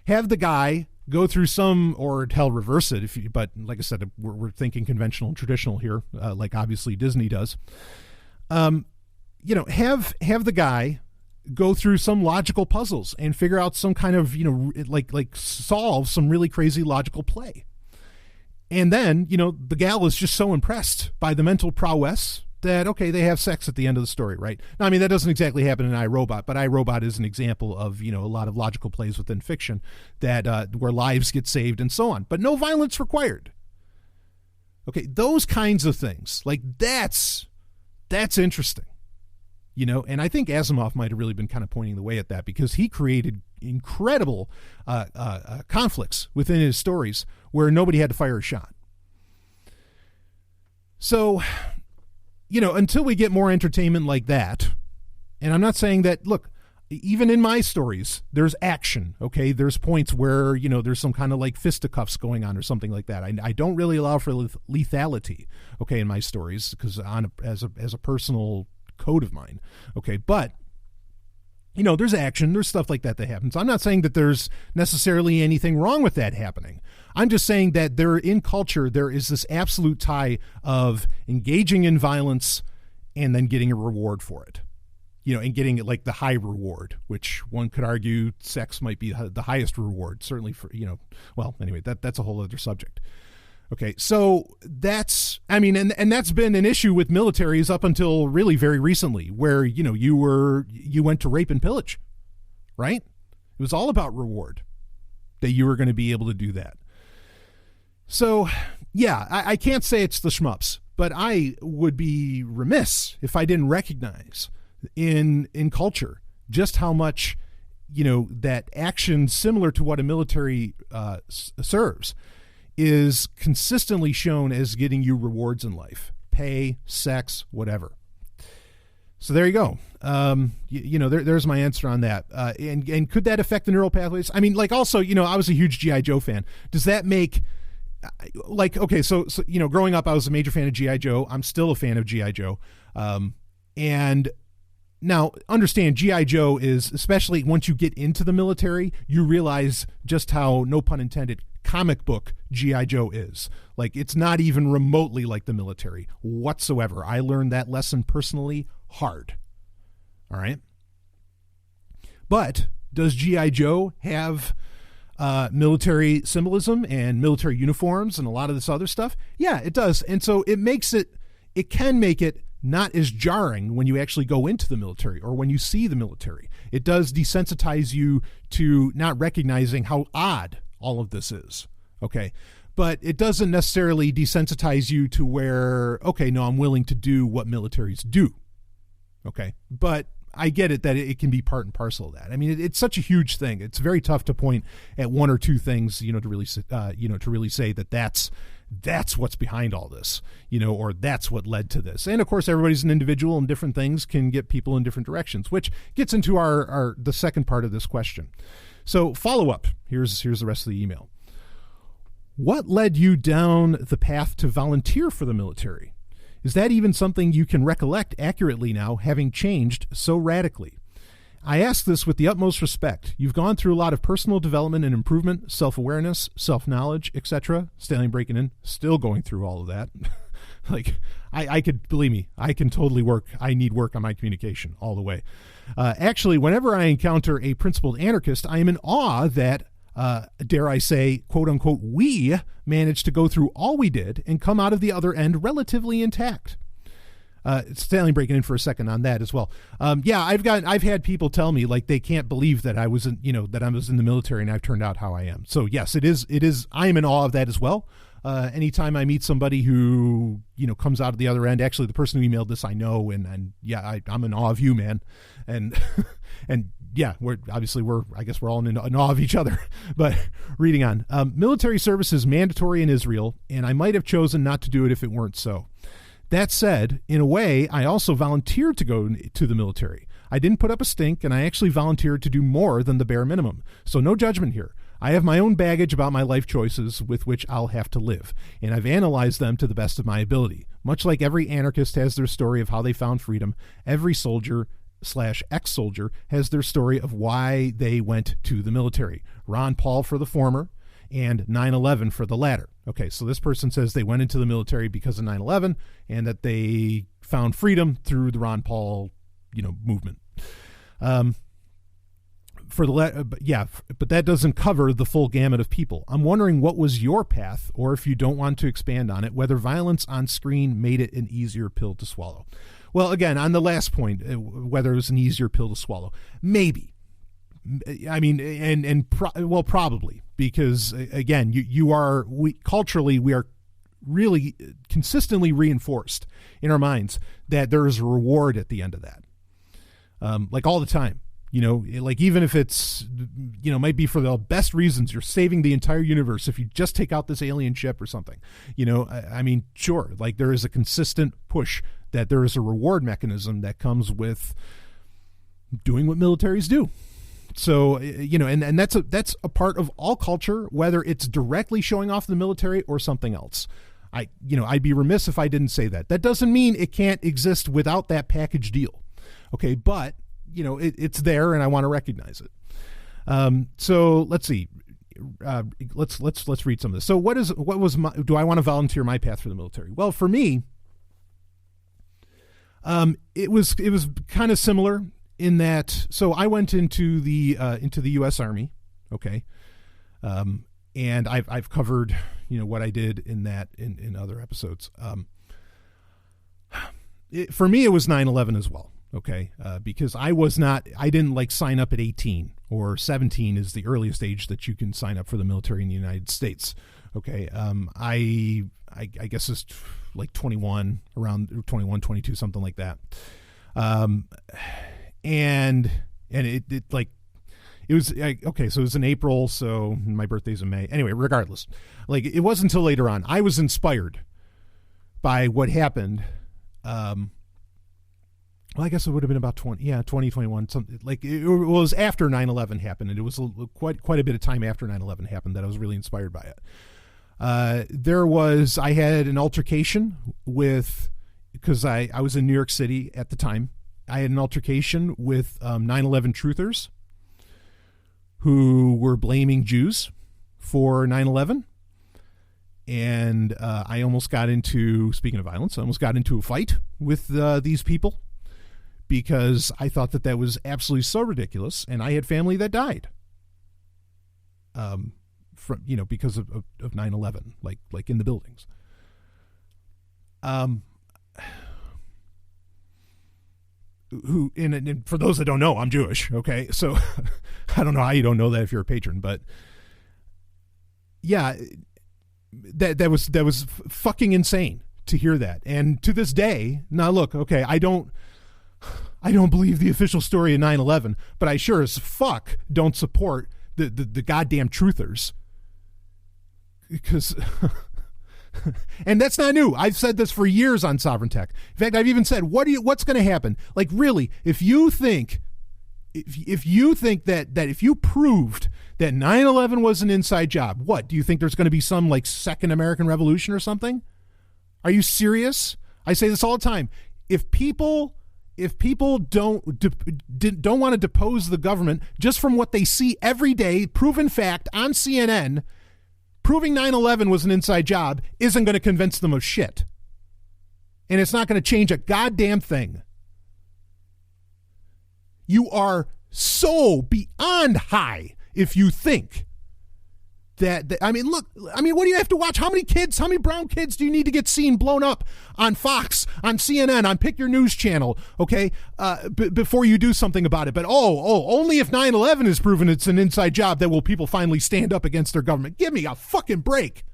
have the guy go through or hell, reverse it. But like I said, we're thinking conventional and traditional here, like obviously Disney does. Have the guy go through some logical puzzles and figure out some kind of, like solve some really crazy logical play. And then, the gal is just so impressed by the mental prowess that, okay, they have sex at the end of the story, right? Now, I mean, that doesn't exactly happen in iRobot, but iRobot is an example of, a lot of logical plays within fiction that where lives get saved and so on, but no violence required. Okay, those kinds of things, like that's interesting, and I think Asimov might have really been kind of pointing the way at that, because he created incredible conflicts within his stories where nobody had to fire a shot. So, until we get more entertainment like that, and I'm not saying that, look, even in my stories, there's action, okay? There's points where, there's some kind of like fisticuffs going on or something like that. I don't really allow for lethality, okay, in my stories, because as a personal code of mine, okay? But, there's action, there's stuff like that happens. I'm not saying that there's necessarily anything wrong with that happening. I'm just saying that in culture, there is this absolute tie of engaging in violence and then getting a reward for it, and getting it like the high reward, which one could argue sex might be the highest reward, certainly for, well, anyway, that's a whole other subject. Okay. So that's been an issue with militaries up until really very recently, where, you went to rape and pillage, right? It was all about reward, that you were going to be able to do that. So, yeah, I can't say it's the shmups, but I would be remiss if I didn't recognize in culture just how much, that action similar to what a military serves is consistently shown as getting you rewards in life, pay, sex, whatever. So there you go. There's my answer on that. And could that affect the neural pathways? I mean, like also, I was a huge G.I. Joe fan. Does that make okay, so growing up, I was a major fan of G.I. Joe. I'm still a fan of G.I. Joe. And now understand G.I. Joe is, especially once you get into the military, you realize just how, no pun intended, comic book G.I. Joe is. Like, it's not even remotely like the military whatsoever. I learned that lesson personally hard. All right. But does G.I. Joe have military symbolism and military uniforms and a lot of this other stuff? Yeah, it does. And so it can make it not as jarring when you actually go into the military or when you see the military. It does desensitize you to not recognizing how odd all of this is. Okay. But it doesn't necessarily desensitize you to where, okay, no, I'm willing to do what militaries do. Okay. But I get it that it can be part and parcel of that. I mean, it's such a huge thing. It's very tough to point at one or two things, to really say that that's what's behind all this, or that's what led to this. And of course, everybody's an individual and different things can get people in different directions, which gets into the second part of this question. So follow up. Here's the rest of the email. What led you down the path to volunteer for the military? Is that even something you can recollect accurately now, having changed so radically? I ask this with the utmost respect. You've gone through a lot of personal development and improvement, self-awareness, self-knowledge, etc. Stallion breaking in, still going through all of that. Believe me, I can totally work. I need work on my communication all the way. Actually, whenever I encounter a principled anarchist, I am in awe that, dare I say, quote unquote, we managed to go through all we did and come out of the other end relatively intact. Stanley breaking in for a second on that as well. I've had people tell me like they can't believe that I was in the military and I've turned out how I am. So yes, it is. I am in awe of that as well. Anytime I meet somebody who, comes out of the other end, actually the person who emailed this, I know, and I'm in awe of you, man. And, and yeah, I guess we're all in awe of each other, but reading on, military service is mandatory in Israel, and I might have chosen not to do it if it weren't so. That said, in a way, I also volunteered to go to the military. I didn't put up a stink, and I actually volunteered to do more than the bare minimum. So no judgment here. I have my own baggage about my life choices with which I'll have to live, and I've analyzed them to the best of my ability. Much like every anarchist has their story of how they found freedom, every soldier/ex-soldier has their story of why they went to the military. Ron Paul for the former, and 9/11 for the latter. Okay, so this person says they went into the military because of 9/11 and that they found freedom through the Ron Paul, movement. But that doesn't cover the full gamut of people. I'm wondering what was your path, or if you don't want to expand on it, whether violence on screen made it an easier pill to swallow. Well, again, on the last point, whether it was an easier pill to swallow, maybe. I mean, probably, because again, culturally, we are really consistently reinforced in our minds that there is a reward at the end of that. Like all the time, like even if it's, might be for the best reasons, you're saving the entire universe. If you just take out this alien ship or something, sure. Like there is a consistent push that there is a reward mechanism that comes with doing what militaries do. So, and that's a part of all culture, whether it's directly showing off the military or something else. I'd be remiss if I didn't say that. That doesn't mean it can't exist without that package deal. Okay. But, it's there and I want to recognize it. So let's see. Let's read some of this. So do I want to volunteer my path for the military? Well, for me, it was kind of similar in that. So I went into the U.S. Army. Okay. And I've covered, what I did in that in other episodes. For me, it was 9/11 as well. Okay. Because I didn't sign up at 18 or 17 is the earliest age that you can sign up for the military in the United States. Okay. I guess it's like 21, around 21, 22, something like that. And it was okay. So it was in April. So my birthday's in May. Anyway, regardless, it wasn't until later on I was inspired by what happened. Well, I guess it would have been about 2021. Something it was after 9/11 happened, and it was quite a bit of time after 9/11 happened that I was really inspired by it. I had an altercation because I was in New York City at the time. I had an altercation with 9/11 truthers who were blaming Jews for 9/11. And I almost got into, speaking of violence, I almost got into a fight with these people because I thought that was absolutely so ridiculous, and I had family that died. From because of 9/11, like in the buildings. Who and for those that don't know, I'm Jewish. Okay, so I don't know how you don't know that if you're a patron, but yeah, that was fucking insane to hear that. And to this day, now look, okay, I don't believe the official story of 9/11, but I sure as fuck don't support the goddamn truthers. Because, and that's not new. I've said this for years on Sovereign Tech. In fact, I've even said, what's going to happen? Like, really, if you think that if you proved that 9/11 was an inside job, what, do you think there's going to be some like second American Revolution or something? Are you serious? I say this all the time. If people don't want to depose the government just from what they see every day, proven fact on CNN, proving 9/11 was an inside job isn't going to convince them of shit. And it's not going to change a goddamn thing. You are so beyond high if you think that what do you have to watch? How many brown kids do you need to get seen blown up on Fox, on CNN, on Pick Your News channel, okay, before you do something about it? But only if 9/11 is proven it's an inside job that will people finally stand up against their government. Give me a fucking break.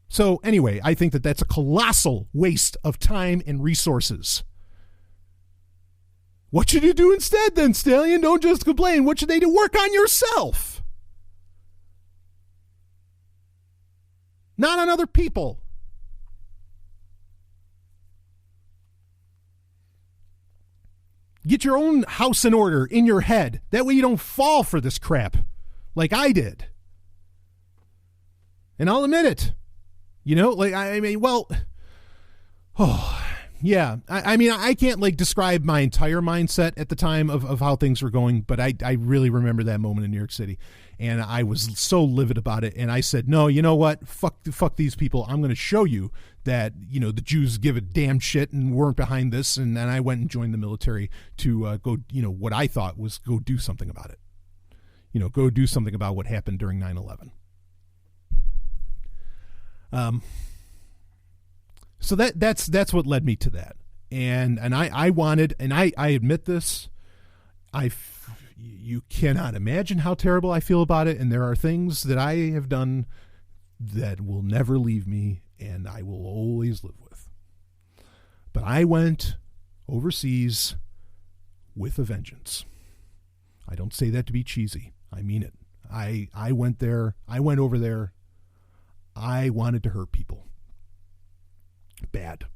So anyway, I think that's a colossal waste of time and resources. What should you do instead then, Stallion? Don't just complain. What should they do? Work on yourself. Not on other people. Get your own house in order in your head. That way you don't fall for this crap like I did. And I'll admit it. Yeah, I can't like describe my entire mindset at the time of how things were going, but I really remember that moment in New York City, and I was so livid about it. And I said, no, you know what? Fuck these people. I'm going to show you that, the Jews give a damn shit and weren't behind this. And then I went and joined the military to go, what I thought was go do something about it. Go do something about what happened during 9/11. So that's what led me to that. And I wanted, and I admit this, you cannot imagine how terrible I feel about it. And there are things that I have done that will never leave me and I will always live with. But I went overseas with a vengeance. I don't say that to be cheesy. I mean it. I went there. I went over there. I wanted to hurt people. Bad.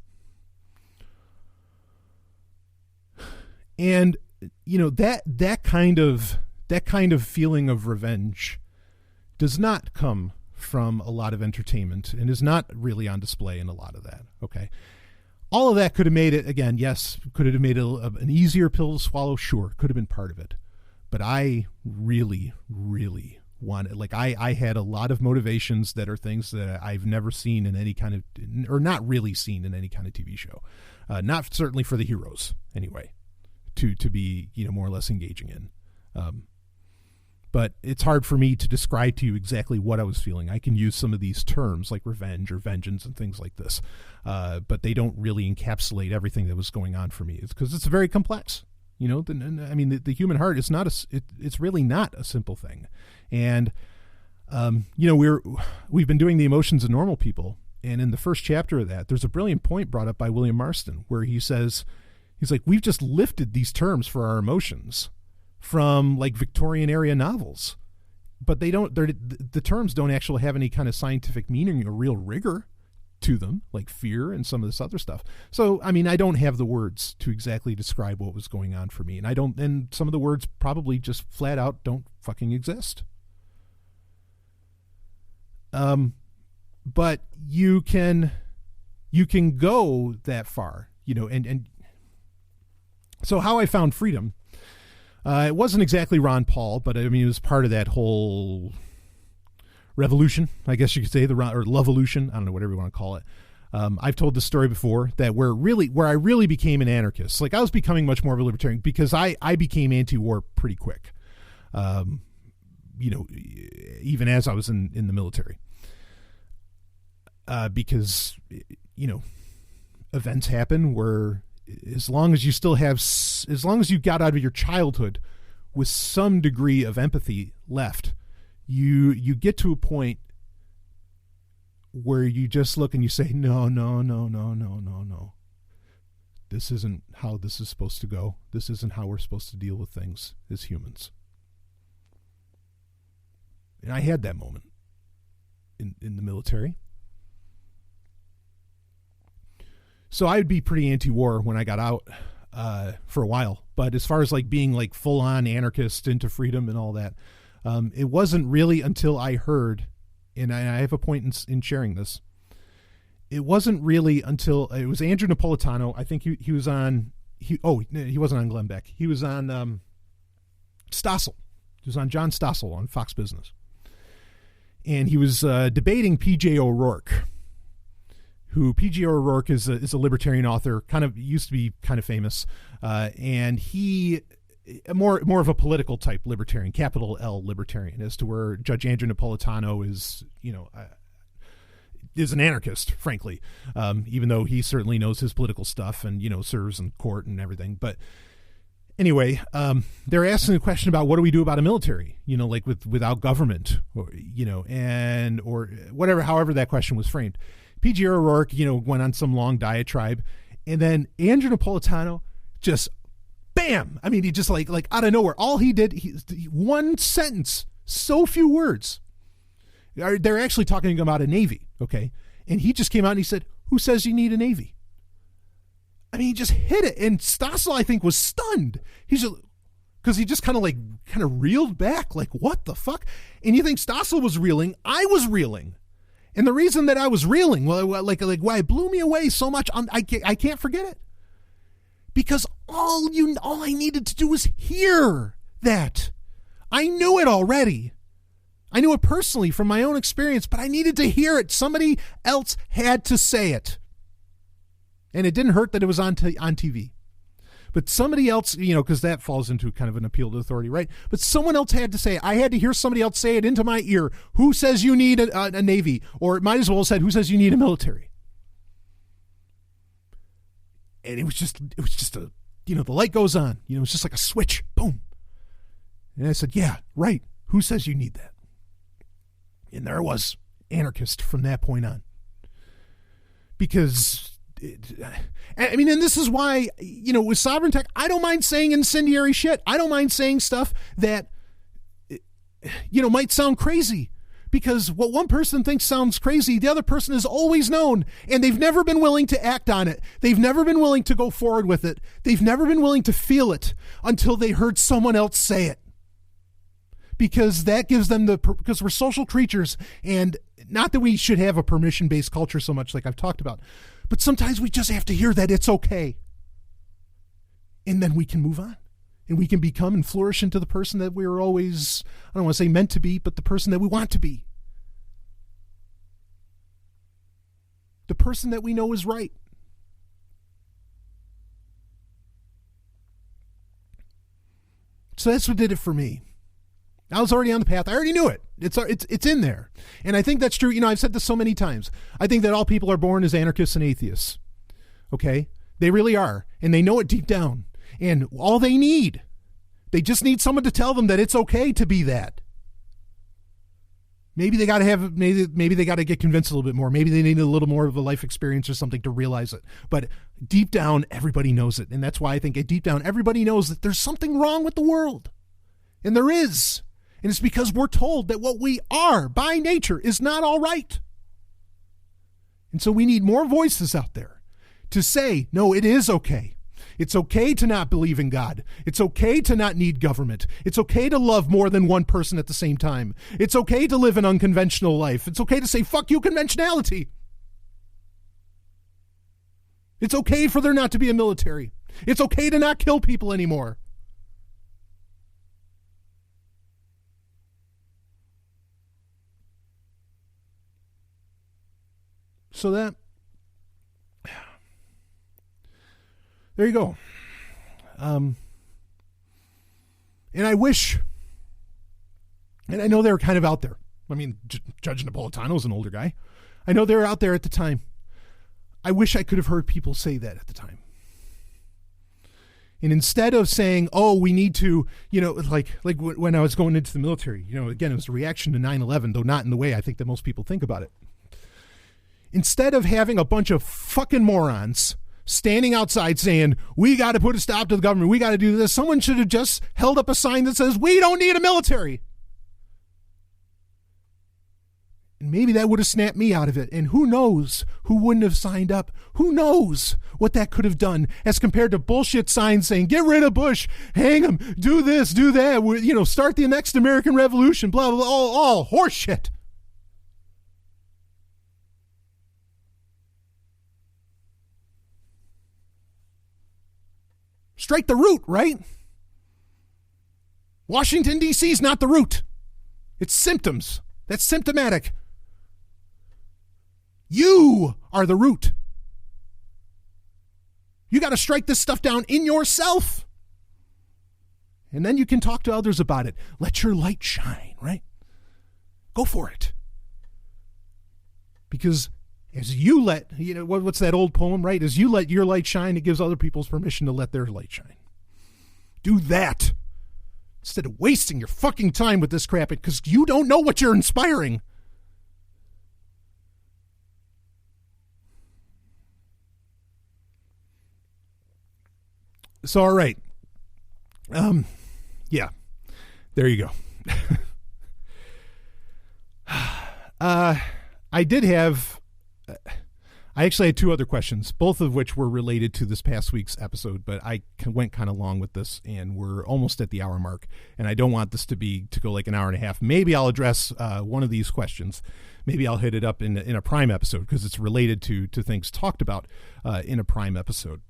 And that kind of feeling of revenge does not come from a lot of entertainment and is not really on display in a lot of that. Okay. All of that could have made it, again, yes, could have made it an easier pill to swallow. Sure. Could have been part of it. But I really, really wanted, I had a lot of motivations that are things that I've never seen in any kind of, or not really seen in any kind of TV show. Not certainly for the heroes anyway, to be, more or less engaging in. But it's hard for me to describe to you exactly what I was feeling. I can use some of these terms like revenge or vengeance and things like this. But they don't really encapsulate everything that was going on for me. It's because it's very complex. The human heart is not it's really not a simple thing. And, we've been doing the emotions of normal people. And in the first chapter of that, there's a brilliant point brought up by William Marston where he says, he's like, we've just lifted these terms for our emotions from like Victorian era novels, but the terms don't actually have any kind of scientific meaning or real rigor to them, like fear and some of this other stuff. So, I don't have the words to exactly describe what was going on for me. And some of the words probably just flat out don't fucking exist. But you can go that far, and so how I found freedom, it wasn't exactly Ron Paul, but it was part of that whole revolution, I guess you could say, or Lovolution, I don't know, whatever you want to call it. I've told this story before, that where I really became an anarchist. Like, I was becoming much more of a libertarian because I became anti-war pretty quick. Even as I was in the military. Because, events happen where as long as you got out of your childhood with some degree of empathy left, you get to a point where you just look and you say, no. This isn't how this is supposed to go. This isn't how we're supposed to deal with things as humans. And I had that moment in the military. So I would be pretty anti-war when I got out for a while. But as far as like being like full-on anarchist into freedom and all that, it wasn't really until I heard, and I have a point in sharing this, it wasn't really until it was Andrew Napolitano. I think he was on, he wasn't on Glenn Beck. He was on Stossel. He was on John Stossel on Fox Business. And he was debating P.J. O'Rourke, who P.J. O'Rourke is a libertarian author, kind of used to be kind of famous, and he more of a political type libertarian, capital L libertarian, as to where Judge Andrew Napolitano is an anarchist, frankly, even though he certainly knows his political stuff and serves in court and everything. But anyway, they're asking a question about what do we do about a military, like without government, or whatever, however that question was framed. P.J. O'Rourke, went on some long diatribe, and then Andrew Napolitano just, bam! I mean, he just like out of nowhere, all he did, one sentence, so few words. They're actually talking about a Navy, okay? And he just came out and he said, who says you need a Navy? I mean, he just hit it, and Stossel, I think, was stunned. Because he just kind of reeled back, like, what the fuck? And you think Stossel was reeling, I was reeling. And the reason that I was reeling, why it blew me away so much, I can't forget it. Because all I needed to do was hear that. I knew it already. I knew it personally from my own experience, but I needed to hear it. Somebody else had to say it. And it didn't hurt that it was on TV. But somebody else, because that falls into kind of an appeal to authority, right? But someone else had to say it. I had to hear somebody else say it into my ear. Who says you need a Navy? Or it might as well have said, who says you need a military? And it was just a, the light goes on. It's just like a switch. Boom. And I said, yeah, right. Who says you need that? And there I was, anarchist from that point on. Because... and this is why, with sovereign tech, I don't mind saying incendiary shit. I don't mind saying stuff that, might sound crazy. Because what one person thinks sounds crazy, the other person has always known, and they've never been willing to act on it. They've never been willing to go forward with it. They've never been willing to feel it until they heard someone else say it. Because that gives them because we're social creatures, and not that we should have a permission-based culture so much like I've talked about, but sometimes we just have to hear that it's okay. And then we can move on. And we can become and flourish into the person that we were always, I don't want to say meant to be, but the person that we want to be. The person that we know is right. So that's what did it for me. I was already on the path. I already knew it. It's in there. And I think that's true. I've said this so many times. I think that all people are born as anarchists and atheists. Okay? They really are. And they know it deep down. And all they just need someone to tell them that it's okay to be that. Maybe they got to maybe they got to get convinced a little bit more. Maybe they need a little more of a life experience or something to realize it. But deep down, everybody knows it. And that's why I think deep down, everybody knows that there's something wrong with the world. And there is. And it's because we're told that what we are by nature is not all right. And so we need more voices out there to say, no, it is okay. It's okay to not believe in God. It's okay to not need government. It's okay to love more than one person at the same time. It's okay to live an unconventional life. It's okay to say, fuck you, conventionality. It's okay for there not to be a military. It's okay to not kill people anymore. So that, there you go. And I wish, and I know they were kind of out there. I mean, Judge Napolitano's an older guy. I know they were out there at the time. I wish I could have heard people say that at the time. And instead of saying, oh, we need to, like when I was going into the military, again, it was a reaction to 9/11, though not in the way I think that most people think about it. Instead of having a bunch of fucking morons standing outside saying, we got to put a stop to the government, we got to do this, someone should have just held up a sign that says, we don't need a military. And maybe that would have snapped me out of it. And who knows who wouldn't have signed up? Who knows what that could have done as compared to bullshit signs saying, get rid of Bush, hang him, do this, do that, start the next American Revolution, blah, blah, blah, all horse shit. Strike the root, right? Washington, D.C. is not the root. It's symptoms. That's symptomatic. You are the root. You got to strike this stuff down in yourself. And then you can talk to others about it. Let your light shine, right? Go for it. Because as you let, what's that old poem, right? As you let your light shine, it gives other people's permission to let their light shine. Do that. Instead of wasting your fucking time with this crap, because you don't know what you're inspiring. So, all right. Yeah, there you go. I did have, I actually had two other questions, both of which were related to this past week's episode, but I went kind of long with this, and we're almost at the hour mark, and I don't want this to go like an hour and a half. Maybe I'll address one of these questions. Maybe I'll hit it up in a Prime episode, because it's related to things talked about in a Prime episode.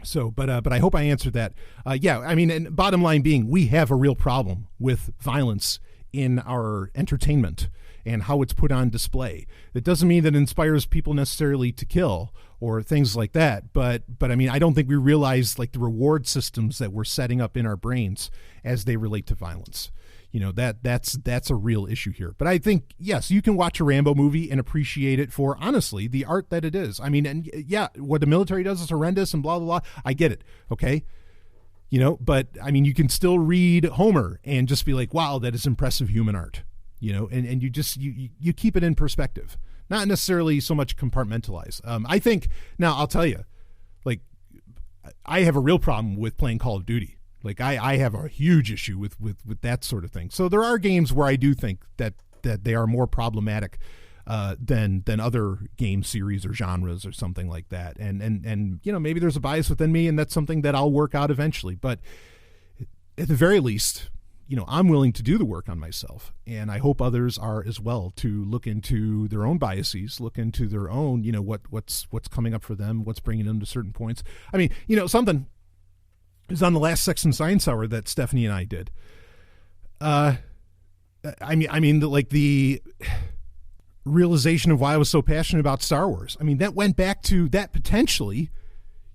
So, but I hope I answered that. Yeah, I mean, and bottom line being, we have a real problem with violence in our entertainment and how it's put on display. It doesn't mean that it inspires people necessarily to kill or things like that. But I mean, I don't think we realize like the reward systems that we're setting up in our brains as they relate to violence. That's a real issue here. But I think, yes, you can watch a Rambo movie and appreciate it for, honestly, the art that it is. I mean, and yeah, what the military does is horrendous and blah, blah, blah. I get it. Okay. But I mean, you can still read Homer and just be like, wow, that is impressive human art, and you keep it in perspective, not necessarily so much compartmentalize. I think now I'll tell you, like, I have a real problem with playing Call of Duty. Like I have a huge issue with that sort of thing. So there are games where I do think that they are more problematic than other game series or genres or something like that. And maybe there's a bias within me, and that's something that I'll work out eventually. But at the very least, I'm willing to do the work on myself, and I hope others are as well, to look into their own biases, look into their own, what's coming up for them, what's bringing them to certain points. I mean, something is on the last Sex and Science Hour that Stephanie and I did. I mean, the realization of why I was so passionate about Star Wars. I mean, that went back to that potentially,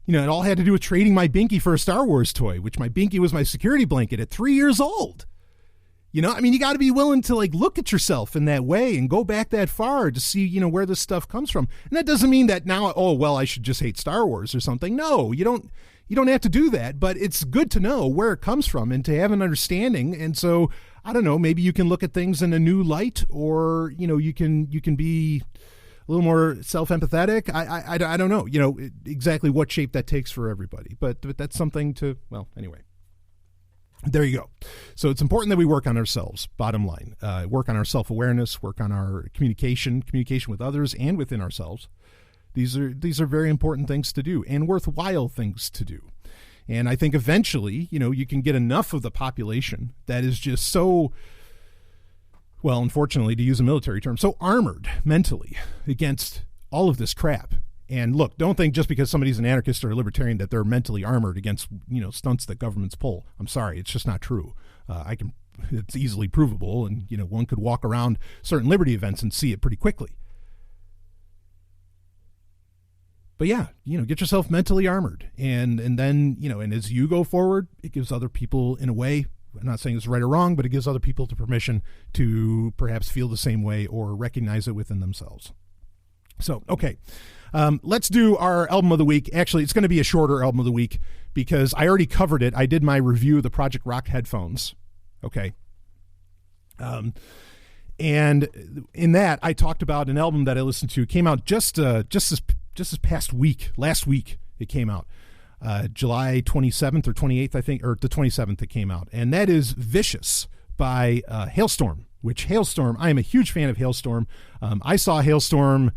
it all had to do with trading my binky for a Star Wars toy, which my binky was my security blanket at 3 years old. I mean, you got to be willing to like look at yourself in that way and go back that far to see, where this stuff comes from. And that doesn't mean that now, I should just hate Star Wars or something. No, you don't have to do that, but it's good to know where it comes from and to have an understanding. And so, I don't know, maybe you can look at things in a new light, or, you can be a little more self-empathetic. I don't know, exactly what shape that takes for everybody, but that's something to, well, anyway. There you go. So it's important that we work on ourselves, bottom line. Work on our self-awareness, work on our communication with others and within ourselves. These are very important things to do and worthwhile things to do. And I think eventually, you can get enough of the population that is just so, well, unfortunately, to use a military term, so armored mentally against all of this crap. And look, don't think just because somebody's an anarchist or a libertarian that they're mentally armored against, stunts that governments pull. I'm sorry, it's just not true. It's easily provable, and one could walk around certain liberty events and see it pretty quickly. But yeah, get yourself mentally armored, and then, and as you go forward, it gives other people, in a way, I'm not saying it's right or wrong, but it gives other people the permission to perhaps feel the same way or recognize it within themselves. So, okay, let's do our album of the week. Actually, it's going to be a shorter album of the week because I already covered it. I did my review of the Project Rock headphones. Okay. And in that, I talked about an album that I listened to. It came out just this past week. Last week it came out, July 27th or 28th, I think, or the 27th it came out, and that is Vicious by Halestorm. Which Halestorm, I am a huge fan of Halestorm. I saw Halestorm.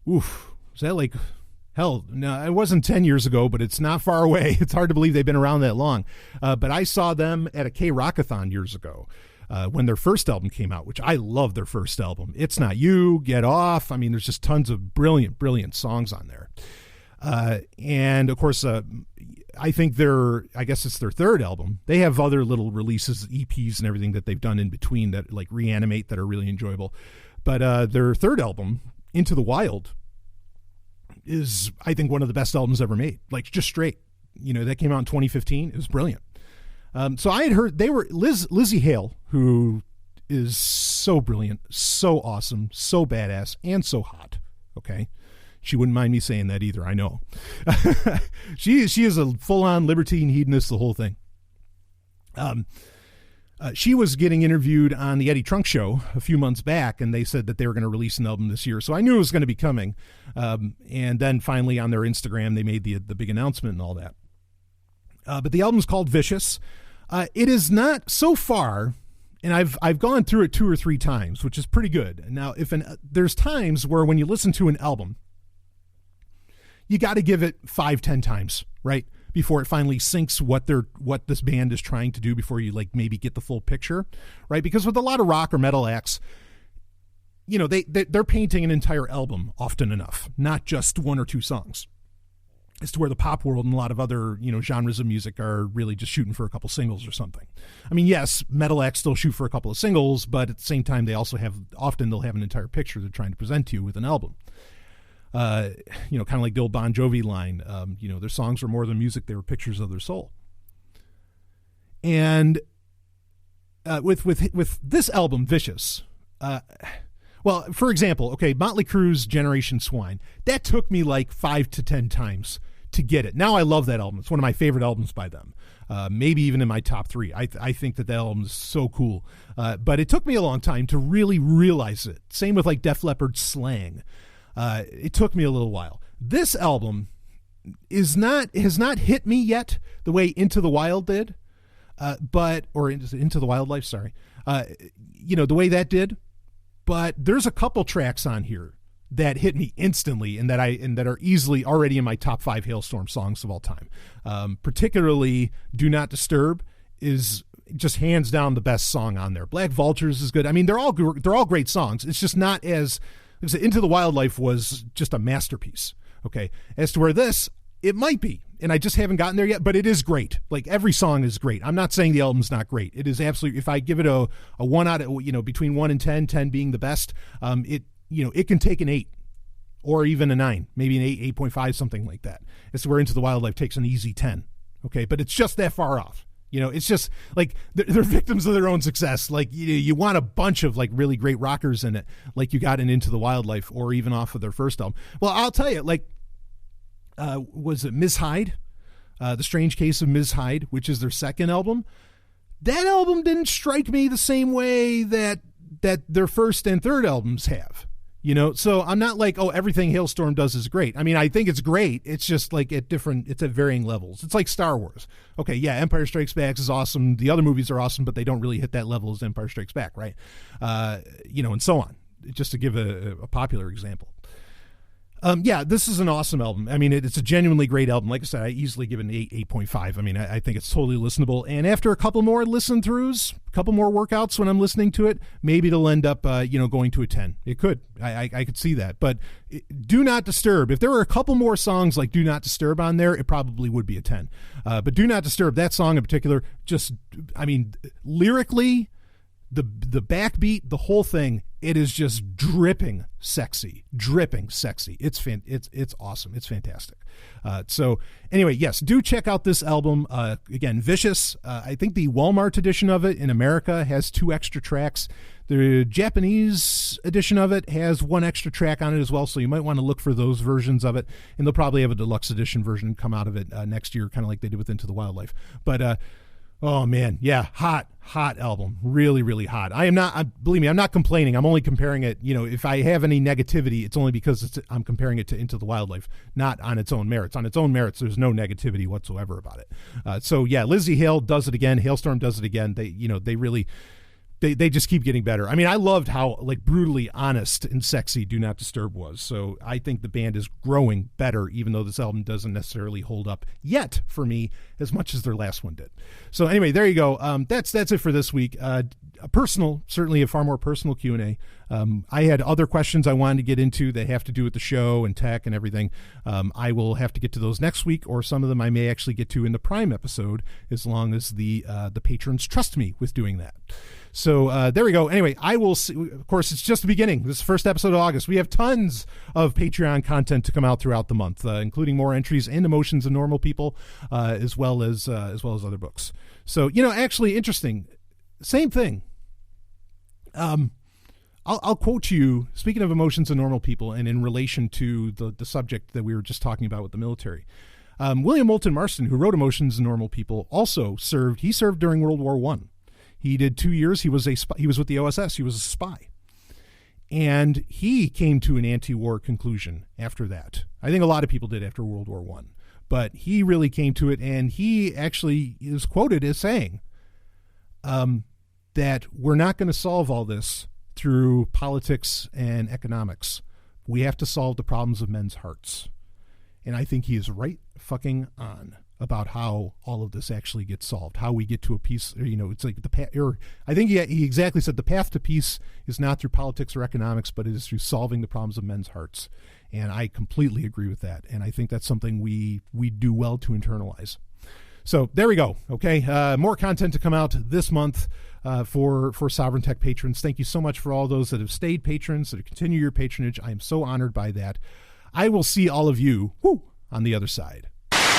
Was that like hell? No, it wasn't 10 years ago, but it's not far away. It's hard to believe they've been around that long. But I saw them at a K-Rockathon years ago. When their first album came out, which I love their first album. It's Not You, Get Off. I mean, there's just tons of brilliant, brilliant songs on there. And of course, I think I guess it's their third album. They have other little releases, EPs and everything that they've done in between that like Reanimate that are really enjoyable. But their third album, Into the Wild, is I think one of the best albums ever made. Like just straight, that came out in 2015. It was brilliant. So I had heard they were Lizzie Hale, who is so brilliant, so awesome, so badass, and so hot. Okay. She wouldn't mind me saying that either. I know. She is a full-on libertine hedonist, the whole thing. She was getting interviewed on the Eddie Trunk Show a few months back, and they said that they were going to release an album this year. So I knew it was going to be coming. And then finally on their Instagram, they made the big announcement and all that. But the album's called Vicious. It is not so far, and I've gone through it 2 or 3 times, which is pretty good. Now, there's times where when you listen to an album, you got to give it 5-10 times, right, before it finally sinks what this band is trying to do before you like maybe get the full picture, right? Because with a lot of rock or metal acts, they're painting an entire album often enough, not just 1 or 2 songs. As to where the pop world and a lot of other, genres of music are really just shooting for a couple singles or something. I mean, yes, metal acts still shoot for a couple of singles, but at the same time, they'll have an entire picture they're trying to present to you with an album. Kind of like the old Bon Jovi line, their songs were more than music, they were pictures of their soul. And with this album, Vicious, well, for example, okay, Motley Crue's Generation Swine, that took me like 5 to 10 times to get it. Now I love that album. It's one of my favorite albums by them. Maybe even in my top 3. I think that album is so cool. But it took me a long time to really realize it. Same with like Def Leppard's Slang. It took me a little while. This album has not hit me yet the way Into the Wild did. Into the Wildlife, sorry. The way that did. But there's a couple tracks on here that hit me instantly and that are easily already in my top 5 Halestorm songs of all time. Particularly Do Not Disturb is just hands down the best song on there. Black Vultures is good. I mean, they're all great songs. It's just not as Into the Wildlife was just a masterpiece. Okay. As to where this, it might be, and I just haven't gotten there yet, but it is great. Like every song is great. I'm not saying the album's not great. It is absolutely, if I give it a 1 out of, between 1 and 10, 10 being the best, it can take an 8 or even a 9, maybe an 8, 8.5, something like that. It's where Into the Wildlife takes an easy 10. Okay. But it's just that far off. It's just like they're victims of their own success. Like you want a bunch of like really great rockers in it, like you got in Into the Wildlife or even off of their first album. Well, I'll tell you, like, was it Ms. Hyde? The Strange Case of Ms. Hyde, which is their second album. That album didn't strike me the same way that their first and third albums have. So I'm not like, oh, everything Halestorm does is great. I mean, I think it's great. It's just like it's at varying levels. It's like Star Wars. Okay, yeah, Empire Strikes Back is awesome. The other movies are awesome, but they don't really hit that level as Empire Strikes Back, right? And so on. Just to give a popular example. This is an awesome album. I mean, it's a genuinely great album. Like I said, I easily give it an 8, 8.5. I mean, I think it's totally listenable. And after a couple more listen-throughs, a couple more workouts when I'm listening to it, maybe it'll end up, going to a 10. It could. I could see that. But Do Not Disturb, if there were a couple more songs like Do Not Disturb on there, it probably would be a 10. But Do Not Disturb, that song in particular, just, I mean, lyrically, the backbeat, the whole thing, it is just dripping sexy. It's awesome. It's fantastic. So anyway, yes, do check out this album. Again, Vicious. I think the Walmart edition of it in America has 2 extra tracks. The Japanese edition of it has 1 extra track on it as well, so you might want to look for those versions of it. And they'll probably have a deluxe edition version come out of it next year, kind of like they did with Into the Wildlife. But oh man, yeah, hot album, really, really hot. Believe me, I'm not complaining. I'm only comparing it. If I have any negativity, it's only because I'm comparing it to Into the Wildlife, not on its own merits. On its own merits, there's no negativity whatsoever about it. So yeah, Lizzie Hale does it again. Halestorm does it again. They really. They just keep getting better. I mean, I loved how brutally honest and sexy Do Not Disturb was. So I think the band is growing better, even though this album doesn't necessarily hold up yet for me as much as their last one did. So anyway, there you go. That's it for this week. Certainly a far more personal Q&A. I had other questions I wanted to get into that have to do with the show and tech and everything. I will have to get to those next week, or some of them I may actually get to in the Prime episode, as long as the patrons trust me with doing that. So there we go. Anyway, I will see. Of course, it's just the beginning. This is the first episode of August. We have tons of Patreon content to come out throughout the month, including more entries in Emotions of Normal People, as well as other books. So, actually interesting. Same thing. I'll quote you, speaking of Emotions of Normal People, and in relation to the subject that we were just talking about with the military. William Moulton Marston, who wrote Emotions of Normal People, also served. He served during World War I. He did 2 years. He was with the OSS. He was a spy. And he came to an anti-war conclusion after that. I think a lot of people did after World War I. But he really came to it, and he actually is quoted as saying that we're not going to solve all this through politics and economics. We have to solve the problems of men's hearts. And I think he is right fucking on about how all of this actually gets solved, how we get to a peace. It's like I think he exactly said the path to peace is not through politics or economics, but it is through solving the problems of men's hearts. And I completely agree with that. And I think that's something we do well to internalize. So there we go. Okay. More content to come out this month for Sovereign Tech patrons. Thank you so much for all those that have stayed patrons, that have continued your patronage. I am so honored by that. I will see all of you on the other side.